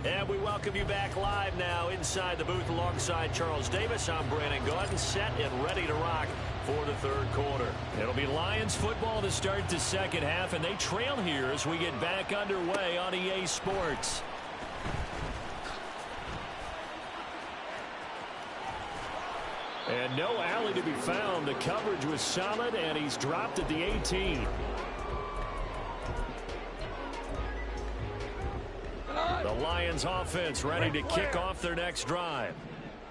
And we welcome you back live now inside the booth alongside Charles Davis. I'm Brandon Gaudin, set and ready to rock for the 3rd quarter. It'll be Lions football to start the second half, and they trail here as we get back underway on EA Sports. And no alley to be found. The coverage was solid, and he's dropped at the 18. The Lions offense ready to kick off their next drive.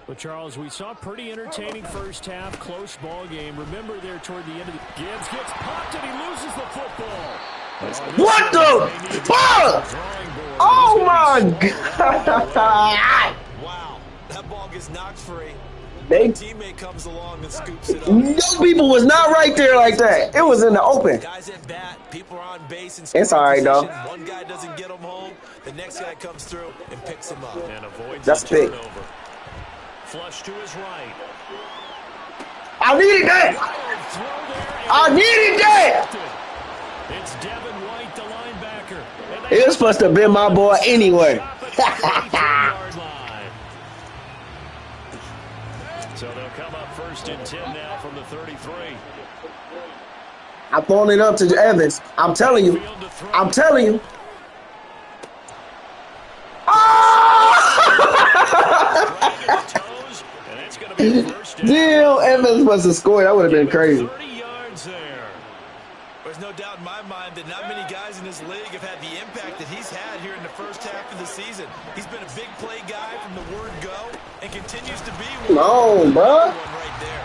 Well, Charles, we saw a pretty entertaining first half, close ball game. Remember there toward the end of the... Gibbs gets popped, and he loses the football.
What the fuck? Oh, my God.
Wow, that ball gets knocked free.
They,
teammate comes along and scoops it up.
No people was not right there like that. It was in the open.
Guys at bat, people are on base and
it's all right though.
One guy doesn't get him home, the next guy comes through and picks him up
and avoids
that's big.
Turnover. Flush to his right.
I needed that. I needed that.
It's Devin White, the linebacker.
It was supposed to have been my boy anyway.
So they'll come up 1st and 10 now from the 33.
I'm throwing it up to Evans. I'm telling you. I'm telling you. Damn, Evans must have scored. That would have been crazy.
30 yards there.
There's no doubt in my mind that not many guys in this league have had the impact that he's had here in the first half of the season. He's been a big play guy from the word go and continues to be one.
Come on, bro.
Right there.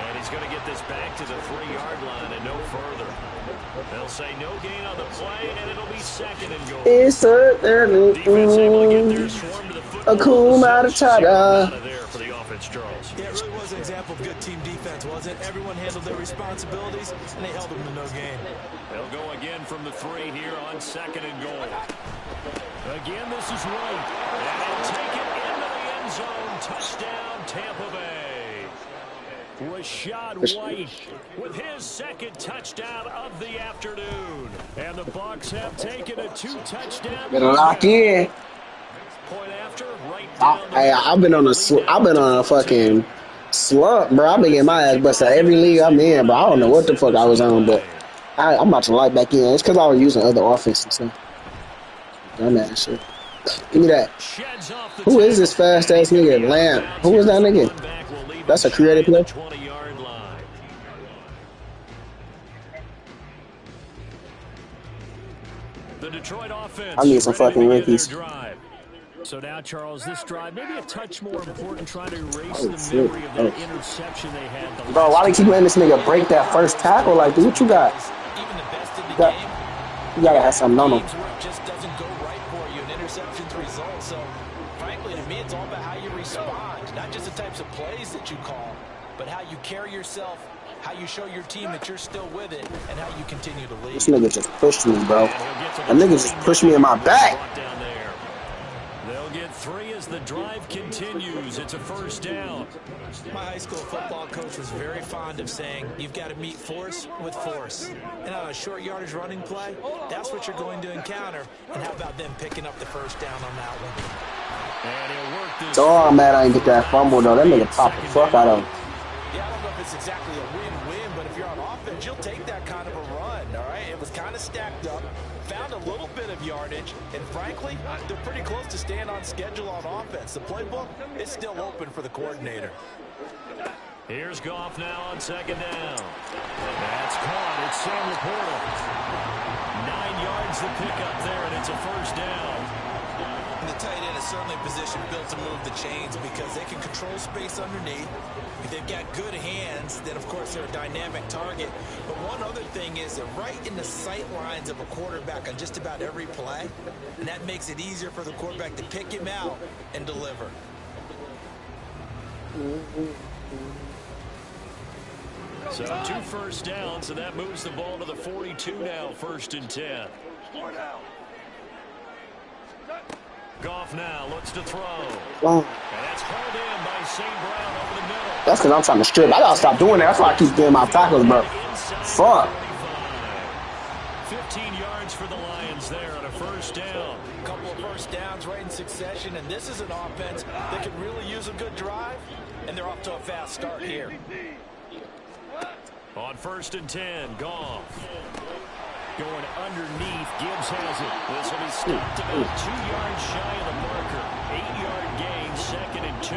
And he's going to get this back to the 3-yard line and no further. They'll say no gain on the play, and it'll be 2nd and goal.
It's a cool Matata.
There for the offense, Charles.
Yeah, it really was an example of good team defense, wasn't it? Everyone handled their responsibilities, and they held them to no gain.
They'll go again from the 3 here on 2nd and goal. again, this is White. And he'll take it into the end zone. Touchdown, Tampa Bay. Rashad White with his second touchdown of the afternoon. And the Bucs have taken a 2-touchdown.
Better lock in.
Point after, right
I've been on a fucking slump, bro. I've been getting my ass busted every league I'm in, bro. I don't know what the fuck I was on, but I'm about to light back in. It's because I was using other offenses. So. Dumb ass shit. Give me that. Who is this fast ass nigga? Lamb. Who is that nigga? That's a creative play.
The Detroit offense.
I need some fucking rookies.
So now, Charles, this drive maybe a touch more important, trying to erase the memory of that interception they had.
Bro, why they keep letting this nigga break that first tackle? Like, dude, what you got? You gotta have something on him.
It just doesn't go right for you. An interception's result. So, frankly, to me, it's all about how you respond. Not just the types of plays that you call, but how you carry yourself, how you show your team that you're still with it, and how you continue to lead.
This nigga just pushed me, bro. That nigga just pushed me in my back.
They'll get 3 as the drive continues. It's a first down.
My high school football coach was very fond of saying, you've got to meet force with force. And on a short yardage running play, that's what you're going to encounter. And how about them picking up the first down on that one?
And he'll work this.
Oh, I'm mad I didn't get that fumble, though. That nigga popped the fuck out of him.
Yeah, I don't know if it's exactly a win-win, but if you're on offense, you'll take that kind of a run, all right? It was kind of stacked up, found a little bit of yardage, and frankly, they're pretty close to staying on schedule on offense. The playbook is still open for the coordinator.
Here's Goff now on second down. That's caught. It's Sam Laporta. 9 yards the pickup there, and it's a first down.
And the tight end is certainly a position built to move the chains because they can control space underneath. If they've got good hands, then of course they're a dynamic target. But one other thing is they're right in the sight lines of a quarterback on just about every play. And that makes it easier for the quarterback to pick him out and deliver.
So 2 first downs, and that moves the ball to the 42 now, 1st and 10. Goff now looks to throw.
Wow.
And that's hauled in by St. Brown over the middle.
That's because I'm trying to strip. I gotta stop doing that. That's why I keep getting my tackles, bro. Fuck.
15 yards for the Lions there on a first down.
A couple of first downs right in succession, and this is an offense that could really use a good drive, and they're off to a fast start here.
On 1st and 10, Goff. Going underneath, Gibbs has it. This will be stopped about 2 yards shy of the marker. 8-yard gain, 2nd and 2.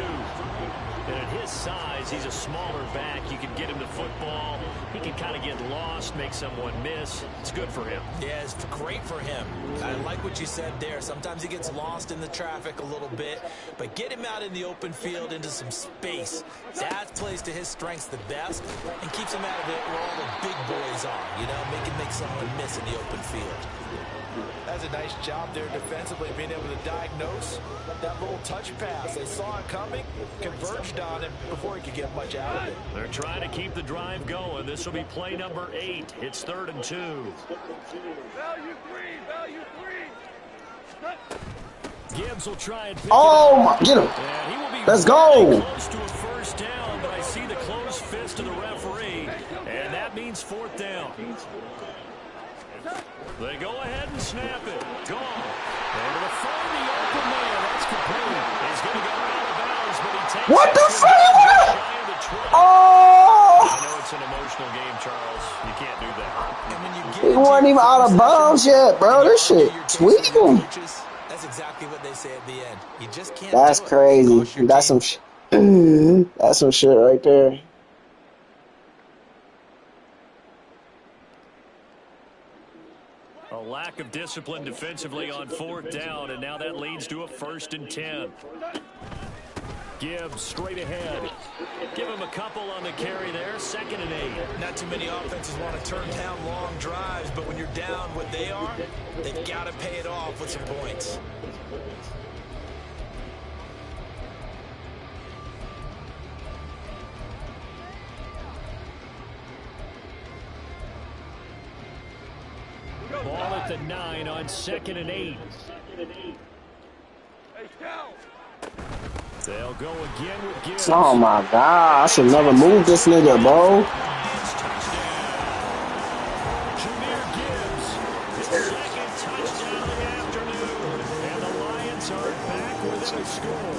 And at his size, he's a smaller back. You can get him the football. He can kind of get lost, make someone miss. It's good for him.
Yeah, it's great for him. I like what you said there. Sometimes he gets lost in the traffic a little bit, but get him out in the open field into some space. That plays to his strengths the best and keeps him out of it where all the big boys are, you know, make someone miss in the open field. That's a nice job there defensively, being able to diagnose that little touch pass. They saw it coming, converged on him before he could get much out of it.
They're trying to keep the drive going. This will be play number 8. It's 3rd and 2.
Value three.
Gibbs will try and pick
Oh, my, get him. Let's go.
Close to a first down, but I see the closed fist of the referee, and that means 4th down. They go ahead and snap it. Gone. Able to find the open man. That's complete. He's going to go out of bounds, but he takes
What the fuck? Oh!
I know it's an emotional game, Charles. You can't do that.
He wasn't even out of bounds yet, bro. This shit tweaking.
That's exactly what they say at the end. You just can't.
That's crazy. That's some that's some shit right there.
A lack of discipline defensively on 4th down, and now that leads to a 1st and 10. Gibbs straight ahead. Give him a couple on the carry there. 2nd and 8.
Not too many offenses want to turn down long drives, but when you're down what they are, they've got to pay it off with some points.
Ball at the 9 on 2nd and 8. They'll go again with Gibbs.
Oh my God, I should never move this nigga, bro.
Lions touchdown. Jahmyr Gibbs, his second touchdown of the afternoon. And the Lions are back within a score.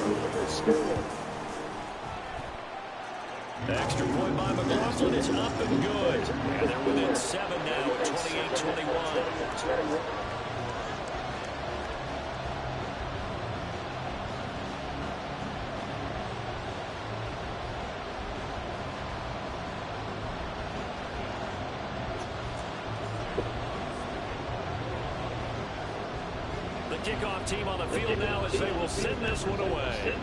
Extra point by McLaughlin is up and good. And they're within 7 now at 28-21. The kickoff team on the field now as they will send this one away.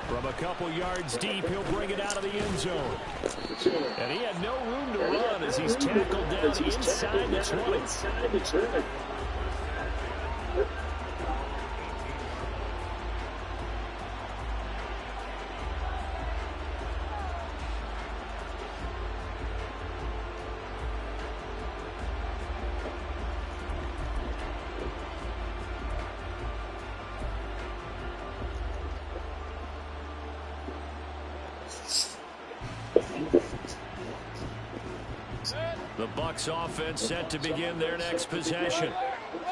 From a couple yards deep, he'll bring it out of the end zone. And he had no room to run as he's tackled down inside the 20. The Bucs offense set to begin their next possession.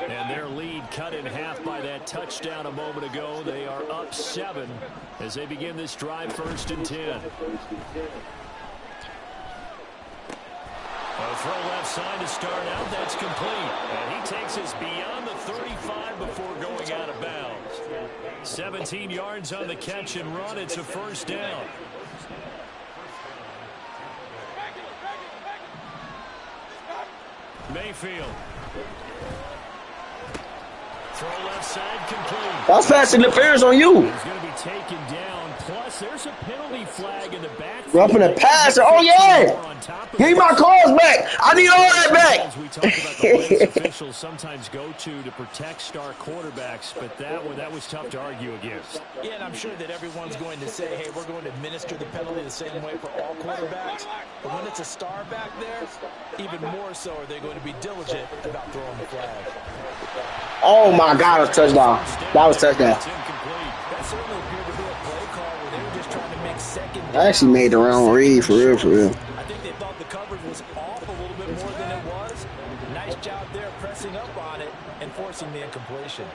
And their lead cut in half by that touchdown a moment ago. They are up 7 as they begin this drive, 1st and 10. A throw left side to start out. That's complete. And he takes us beyond the 35 before going out of bounds. 17 yards on the catch and run. It's a 1st down. Mayfield. Throw left side complete.
That's pass interference on you.
He's going to be taken down. Plus, there's a penalty flag in the back.
Roughing the passer. Oh, yeah. Give me my calls back. I need all that back.
We talk about the plays officials sometimes go to protect star quarterbacks, but that was tough to argue against.
Yeah, and I'm sure that everyone's going to say, hey, we're going to administer the penalty the same way for all quarterbacks. But when it's a star back there, even more so are they going to be diligent about throwing the flag.
Oh, my God. That's a touchdown. That was a touchdown.
That certainly appeared to be a play call where they were just trying to make second down.
I actually made the wrong read, for real, for real.
I think they thought the coverage was off a little bit more than it was. Nice job there pressing up on it and forcing the incompletion.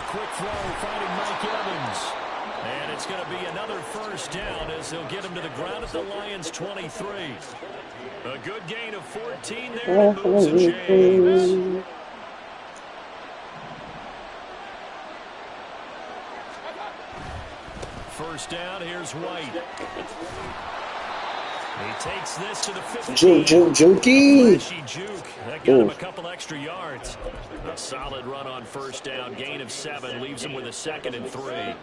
Quick throw finding Mike Evans. And it's going to be another 1st down as they'll get him to the ground at the Lions' 23. A good gain of 14 there to moves and chains. First down, here's White. He takes this to the 15.
Jukey.
Juke. That got him a couple extra yards. A solid run on 1st down. Gain of 7 leaves him with a 2nd and 3.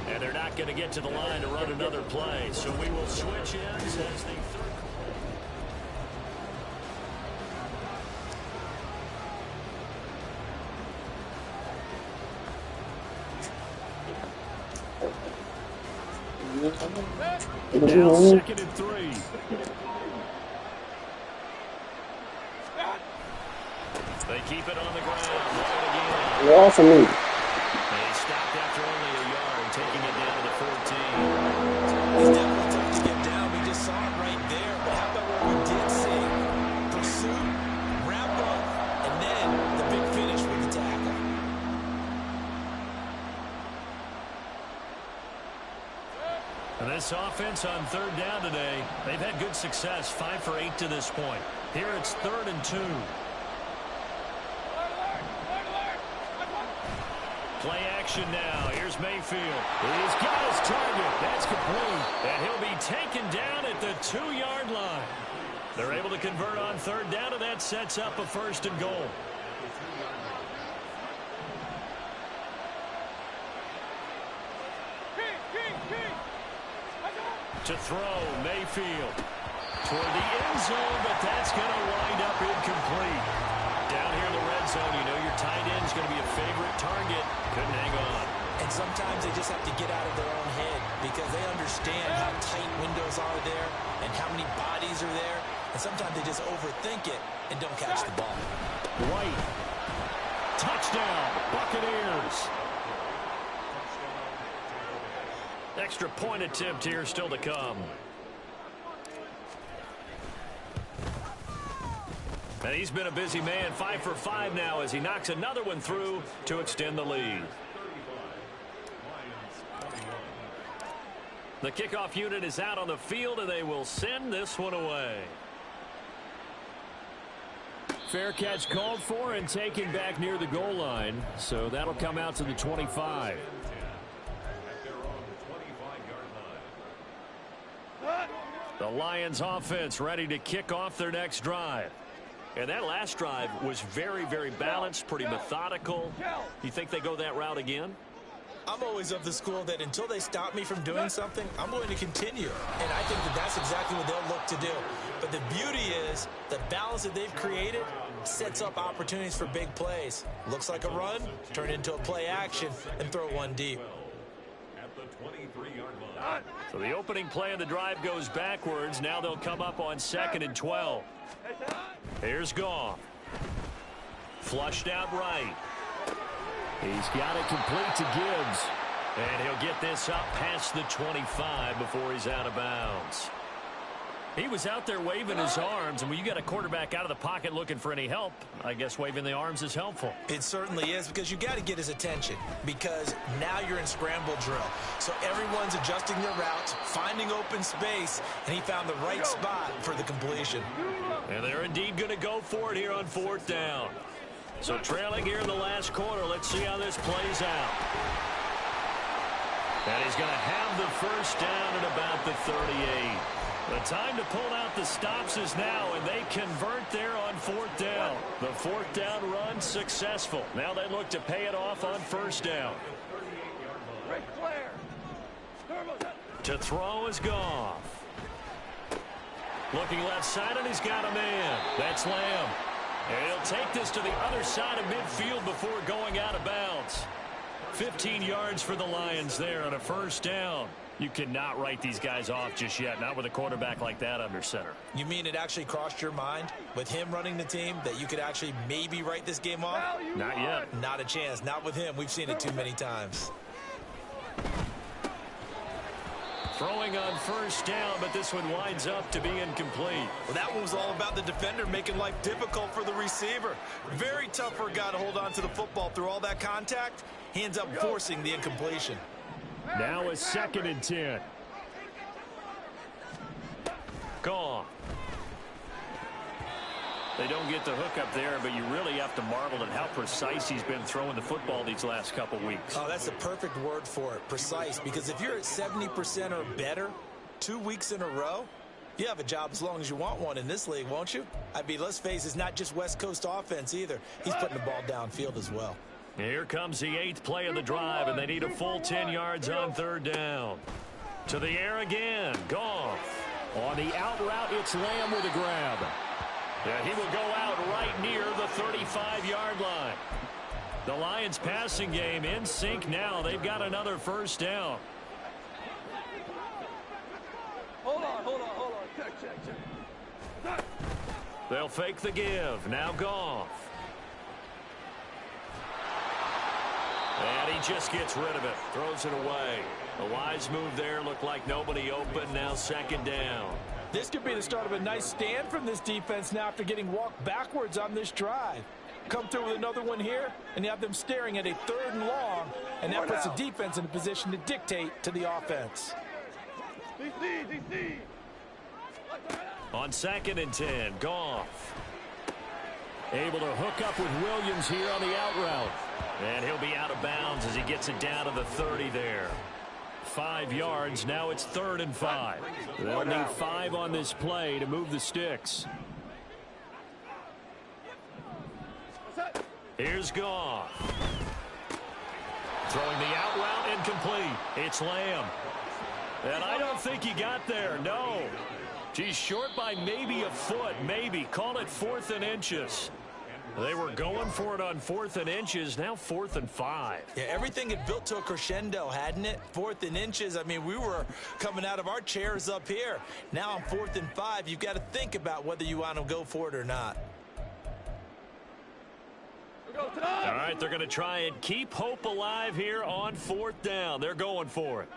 And they're not going to get to the line to run another play. So we will switch ends as the third. Now 2nd and 3. They keep it on the ground.
You're off of me.
They stopped after only a yard, taking it down to the 14.
It's definitely tough to get down. We just saw it right there. But how about what we did see? Pursuit, wrap up, and then the big finish with the tackle.
And this offense on 3rd down today, they've had good success, 5 for 8 to this point. Here it's 3rd and 2. Play action now. Here's Mayfield. He's got his target. That's complete. And he'll be taken down at the 2-yard line. They're able to convert on 3rd down, and that sets up a 1st and goal. To throw, Mayfield. Toward the end zone, but that's going to wind up incomplete. Down here in the red zone, you know your tight end's going to be a favorite target. Couldn't hang on.
And sometimes they just have to get out of their own head because they understand how tight windows are there and how many bodies are there. And sometimes they just overthink it and don't catch the ball.
White. Touchdown, Buccaneers. Extra point attempt here still to come. And he's been a busy man, 5 for 5 now as he knocks another one through to extend the lead. The kickoff unit is out on the field, and they will send this one away. Fair catch called for and taken back near the goal line. So that'll come out to the 25. The Lions offense ready to kick off their next drive. And that last drive was very, very balanced, pretty methodical. You think they go that route again?
I'm always of the school that until they stop me from doing something, I'm going to continue. And I think that that's exactly what they'll look to do. But the beauty is the balance that they've created sets up opportunities for big plays. Looks like a run, turn it into a play action, and throw one deep.
So the opening play of the drive goes backwards. Now they'll come up on 2nd and 12. Here's Goff. Flushed out right. He's got it complete to Gibbs. And he'll get this up past the 25 before he's out of bounds. He was out there waving his arms, and when you got a quarterback out of the pocket looking for any help, I guess waving the arms is helpful.
It certainly is, because you got to get his attention, because now you're in scramble drill. So everyone's adjusting their routes, finding open space, and he found the right spot for the completion.
And they're indeed going to go for it here on 4th down. So trailing here in the last quarter, let's see how this plays out. And he's going to have the first down at about the 38. The time to pull out the stops is now, and they convert there on 4th down. The 4th down run successful. Now they look to pay it off on 1st down. To throw is Goff. Looking left side, and he's got a man. That's Lamb. And he'll take this to the other side of midfield before going out of bounds. 15 yards for the Lions there on a 1st down. You cannot write these guys off just yet, not with a quarterback like that under center.
You mean it actually crossed your mind with him running the team that you could actually maybe write this game off?
Not yet.
Not a chance. Not with him. We've seen it too many times.
Throwing on 1st down, but this one winds up to be incomplete.
Well, that one was all about the defender making life difficult for the receiver. Very tough for a guy to hold on to the football through all that contact. He ends up forcing the incompletion.
Now a 2nd and 10. Gone. They don't get the hook up there, but you really have to marvel at how precise he's been throwing the football these last couple weeks.
Oh, that's the perfect word for it, precise, because if you're at 70% or better 2 weeks in a row, you have a job as long as you want one in this league, won't you? I mean, let's face it, it's not just West Coast offense either. He's putting the ball downfield as well.
Here comes the 8th play of the drive, and they need a full 10 yards on 3rd down. To the air again. Goff. On the out route, it's Lamb with a grab. Yeah, he will go out right near the 35-yard line. The Lions passing game in sync now. They've got another 1st down.
Hold on. Check.
They'll fake the give. Now Goff. And he just gets rid of it. Throws it away. A wise move there. Looked like nobody open. Now 2nd down.
This could be the start of a nice stand from this defense now after getting walked backwards on this drive. Come through with another one here, and you have them staring at a 3rd and long, and that puts the defense in a position to dictate to the offense.
DC.
On 2nd and 10, Goff. Able to hook up with Williams here on the out route. And he'll be out of bounds as he gets it down to the 30 there. 5 yards. Now it's 3rd and 5. They'll need 5 on this play to move the sticks. Here's Goff. Throwing the out route incomplete. It's Lamb. And I don't think he got there. No. He's short by maybe a foot. Maybe. Call it 4th and inches. They were going for it on 4th and inches, now 4th and 5.
Yeah, everything had built to a crescendo, hadn't it? 4th and inches, I mean, we were coming out of our chairs up here. Now on 4th and 5, you've got to think about whether you want to go for it or not.
All right, they're going to try and keep hope alive here on 4th down. They're going for it.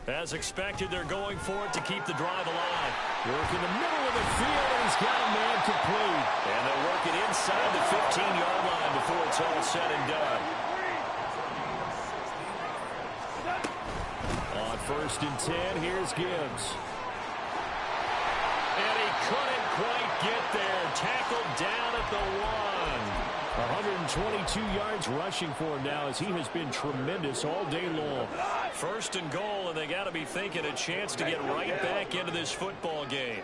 As expected, they're going for it to keep the drive alive. Work in the middle of the field, and he's got a man complete. And they'll work it inside the 15-yard line before it's all said and done. On 1st and 10, here's Gibbs. And he couldn't quite get there. Tackled down at the 1. 122 yards rushing for him now as he has been tremendous all day long. 1st and goal, and they got to be thinking a chance to get right back into this football game.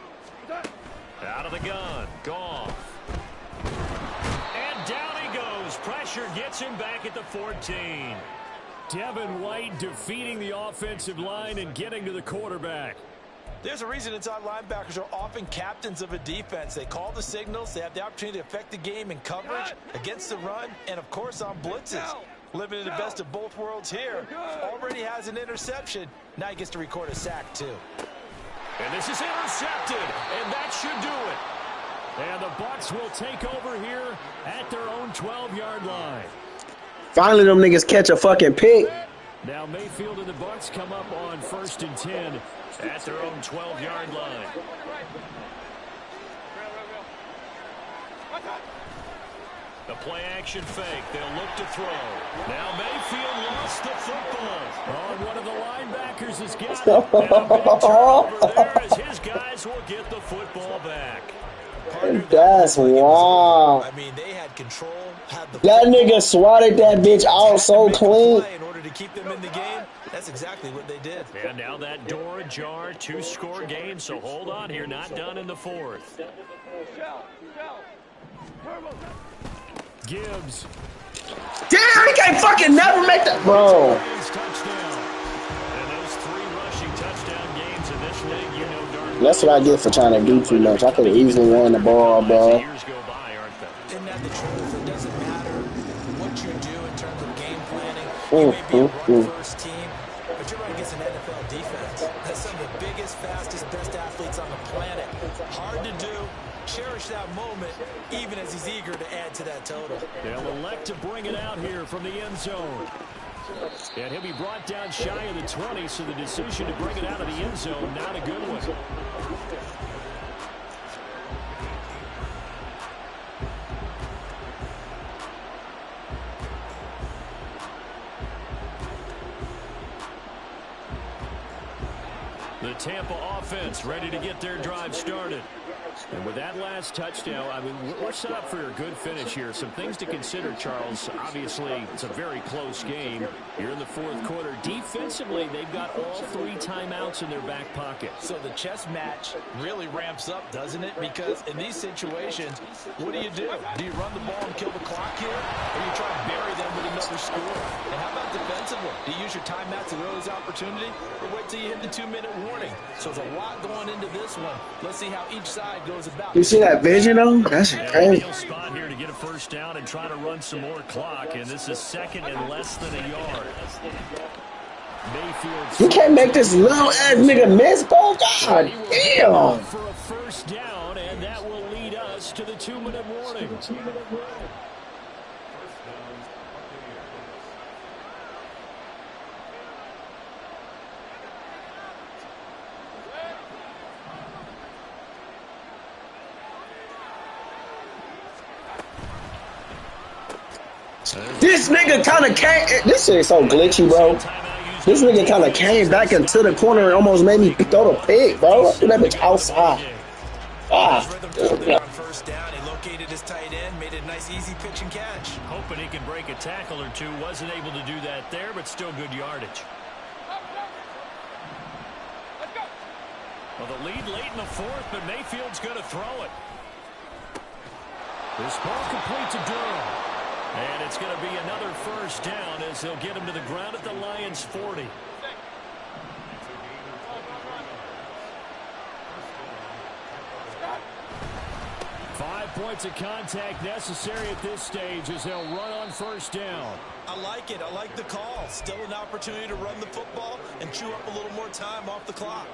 Out of the gun, Goff. And down he goes. Pressure gets him back at the 14. Devin White defeating the offensive line and getting to the quarterback.
There's a reason inside linebackers are often captains of a defense. They call the signals. They have the opportunity to affect the game in coverage, against the run, and, of course, on blitzes. Living in the best of both worlds here. Already has an interception. Now he gets to record a sack, too.
And this is intercepted, and that should do it. And the Bucs will take over here at their own 12-yard line.
Finally, them niggas catch a fucking pick.
Now Mayfield and the Bucs come up on 1st and 10 at their own 12-yard line. The play-action fake. They'll look to throw. Now Mayfield lost the football. Oh, one of the linebackers has got it. And a big turnover there as his guys will get the football back.
That's wow.
I mean, they had control.
That nigga swatted that bitch out so clean.
In order to keep them in the game, that's exactly what they did.
And now that door ajar, 2-score game, so hold on here, not done in the 4th. Gibbs.
Damn, he can't fucking never make that, bro.
And those 3 rushing touchdown games in this league, you know darn well.
That's what I get for trying to do too much. I could have easily won the ball, bro.
Years go by, aren't they?
Isn't that the truth? It doesn't matter what you do in terms of game planning. You may be a run-first team, but you're running against an NFL defense. That's some of the biggest, fastest, best athletes on the planet. Hard to do. Cherish that moment, even as he's eager to add to that total.
They'll elect to bring it out here from the end zone. And he'll be brought down shy of the 20, so the decision to bring it out of the end zone, not a good one. The Tampa offense ready to get their drive started. And with that last touchdown, I mean, we're set up for a good finish here. Some things to consider, Charles. Obviously, it's a very close game. You're in the 4th quarter. Defensively, they've got all 3 timeouts in their back pocket.
So the chess match really ramps up, doesn't it? Because in these situations, what do? Do you run the ball and kill the clock here? Or do you try to bury them with another score? And how about defensively? Do you use your timeouts at early opportunity? Or wait till you hit the 2-minute warning? So there's a lot going into this one. Let's see how each side goes about.
You see that vision, though? That's crazy.
Spot here to get a first down and try to run some more clock, and this is 2nd and less than a yard. Mayfield.
You can't make this little ass nigga miss, bro. God damn.
For a first down, and that will lead us to the 2-minute warning.
This nigga kind of came. This shit is so glitchy, bro. This nigga kind of came back into the corner and almost made me throw the pick, bro. Threw that bitch outside.
First down, he located his tight end, made a nice easy pitch and catch.
Hoping he can break a tackle or two. Wasn't able to do that there, but still good yardage. Well, the lead late in the 4th, but Mayfield's going to throw it. This ball complete to Durham. And it's going to be another first down as they'll get him to the ground at the Lions' 40. points of contact necessary at this stage as they'll run on first down.
I like it. I like the call. Still an opportunity to run the football and chew up a little more time off the clock.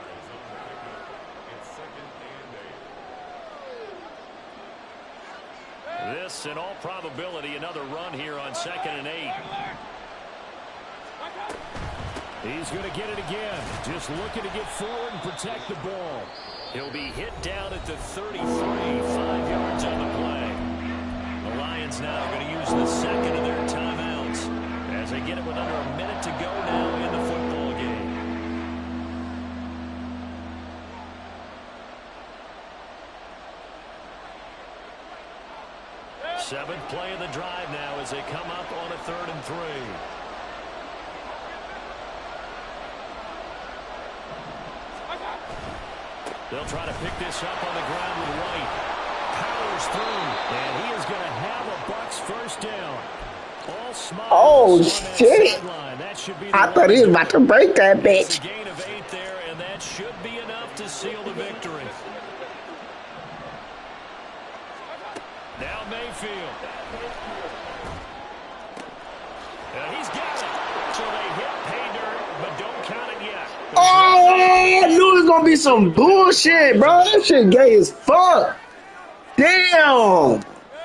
This, in all probability, another run here on 2nd and 8. He's going to get it again. Just looking to get forward and protect the ball. He'll be hit down at the 33, 5 yards on the play. The Lions now going to use the second of their timeouts as they get it with under a minute to go now in the football game. Seventh play of the drive now as they come up on a 3rd and 3. They'll try to pick this up on the ground with White. Powers through, and he is going to have a Bucs first down. All smiles.
Oh, shit. I thought he was about to break that bitch.
A gain of 8 there, and that should be enough to seal the victory. Now Mayfield. And he's got it. So they hit pay dirt, but don't count it yet.
Oh, I knew it was going to be some bullshit, bro. That shit gay as fuck. Damn.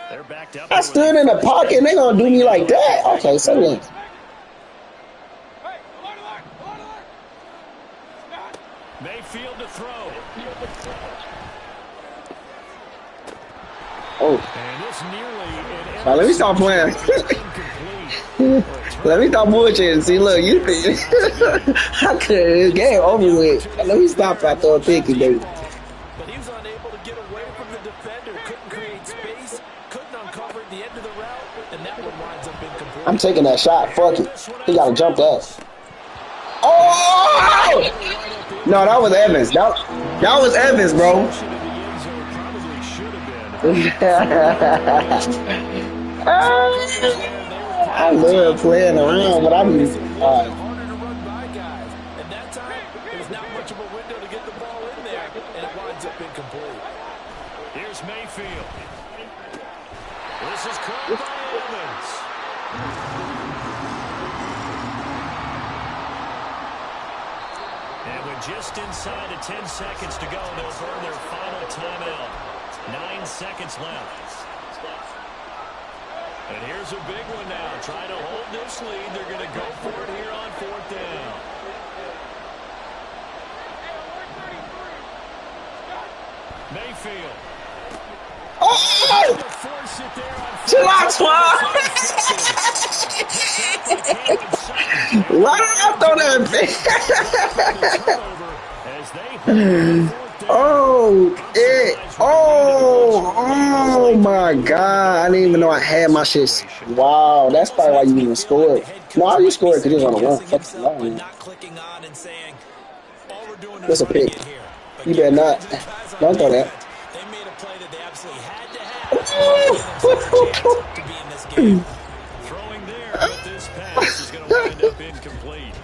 They're backed up.
I stood in the pocket and they going to do me like that. Okay, so then.
Mayfield to throw.
Oh.
And this nearly
Now, let me stop playing. Let me stop bullshitting. See, look, you think I could. This game over with. Let me stop after a picky, baby.
But he was unable to get away from the defender. Couldn't create space. Couldn't uncover the end of the route, and that one winds up incomplete.
I'm taking that shot. Fuck it. He got to jump that. Oh! No, that was Evans. That was Evans, bro. I love playing around, but I mean,
harder to run by guys. And that time, there's not much of a window to get the ball in there, and it winds up incomplete.
Here's Mayfield. This is caught by Evans. And with just inside of 10 seconds to go, they'll burn their final timeout. 9 seconds left. And here's a big one now. Trying to hold this lead. They're going to go for it here on 4th down. Mayfield.
Oh! Chill out, Twan. Why did I throw that? Oh, it. Oh my God. I didn't even know I had my shit. Wow, that's probably why you even scored. No, you scored because you was on the run. Fuck the line. That's a pick. You better not. Don't throw that.
They made a play that they absolutely had to have to be in this game.
Throwing there, but this pass is going to wind up incomplete.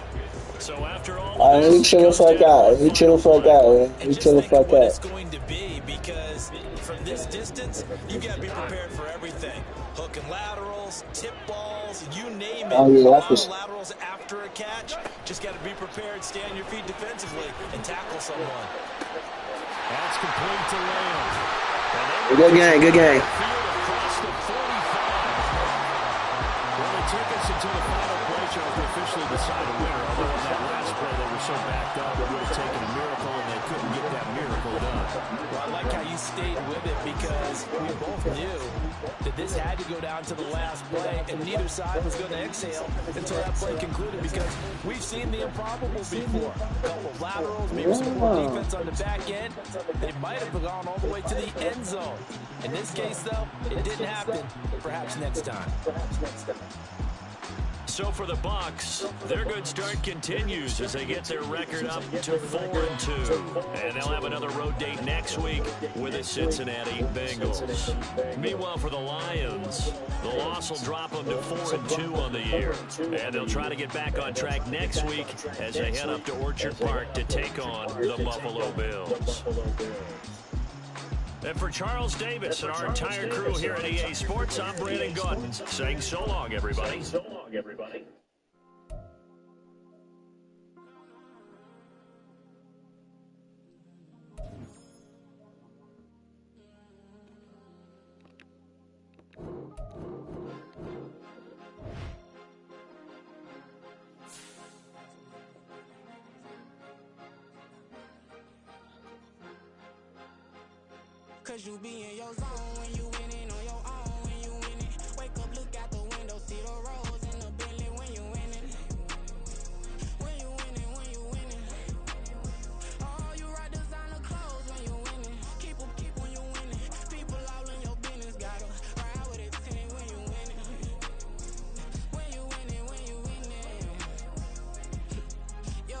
So after all,
he chill the fuck out. He chill the fuck out, man. He chill the fuck out.
It's going to be because from this distance, you got to be prepared for everything. Hook and laterals, tip balls, you name it.
Oh, yeah, that's
laterals after a catch. Just got to be prepared, stay on your feet defensively, and tackle someone.
That's complete to Lamb.
Good game, good game.
Well, it took us until the final play to officially decide a winner. Although in that last play they were so backed up, it would have taken a miracle, and they couldn't get that miracle done.
Well, I like how you stayed with it because we both knew that this had to go down to the last play, and neither side was going to exhale until that play concluded because we've seen the improbable before. A couple of laterals, maybe some more defense on the back end. They might have gone all the way to the end zone. In this case, though, it didn't happen. Perhaps next time.
So for the Bucs, their good start continues as they get their record up to 4-2. And they'll have another road date next week with the Cincinnati Bengals. Meanwhile, for the Lions, the loss will drop them to 4-2 on the year. And they'll try to get back on track next week as they head up to Orchard Park to take on the Buffalo Bills. And for Charles Davis and our entire crew here at EA Sports, I'm Brandon Gordon saying so long, everybody.
Cause you be in your zone when you winning on your own when you winning. Wake up, look out the window, see the rose in the Bentley when you winning. When you winning, when you winning. Oh, you rock designer clothes when you winning. Keep when you winning. People all in your business, gotta ride with it 10 when you winning. When you winning, when you winning. Yo,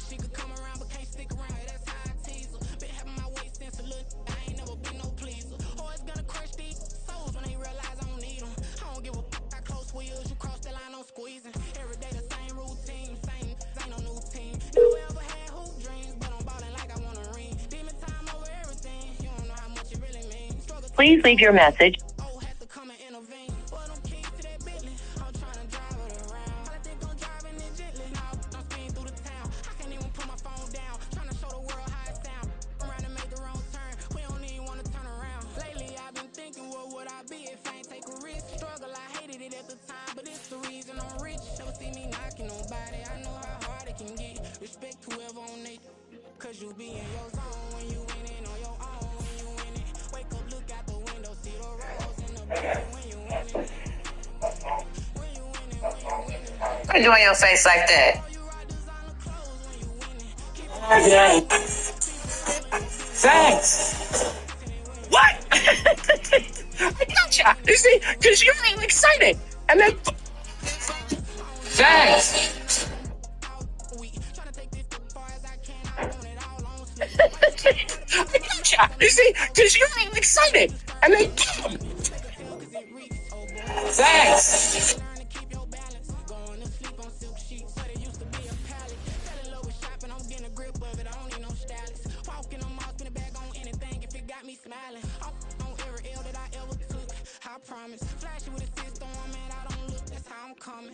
she could come around but can't stick around. That's how I tease her. Been having my waist since a little. I ain't never been no pleaser. Always gonna crush these souls when they realize I don't need them. I don't give a I close wheels. You cross the line, I'm squeezing. Every day the same routine. Same, ain't no new team. Never ever had hoop dreams, but I'm ballin' like I want a ring. Demon time over everything. You don't know how much it really means.
Please leave your message.
Oh, had to come and intervene. Boy, them keys to that Bentley. I'm trying to drive it around. I think I'm driving it gently. Now I'm speeding through the town. I can't even put my phone down. Trying to show the world how it sound. Around and make the wrong turn. We don't even want to turn around. Lately, I've been thinking, what would I be if I ain't take a risk? Struggle, I hated it at the time, but it's the reason I'm rich. Never see me knocking nobody. I know how hard it can get. Respect whoever on it. Cause you be in your zone when you winning on your own when you winning. Wake up, look out the window, see the rose in the Bentley when you winning. When you winning, when you winning.
Quit doing your face like that.
Okay.
Thanks. What? I gotcha. You see, because you're really excited. And then... Thanks. I gotcha. You see, because you're really excited. And then... Thanks.
I promise. Flash you with a system, man. I don't look. That's how I'm coming.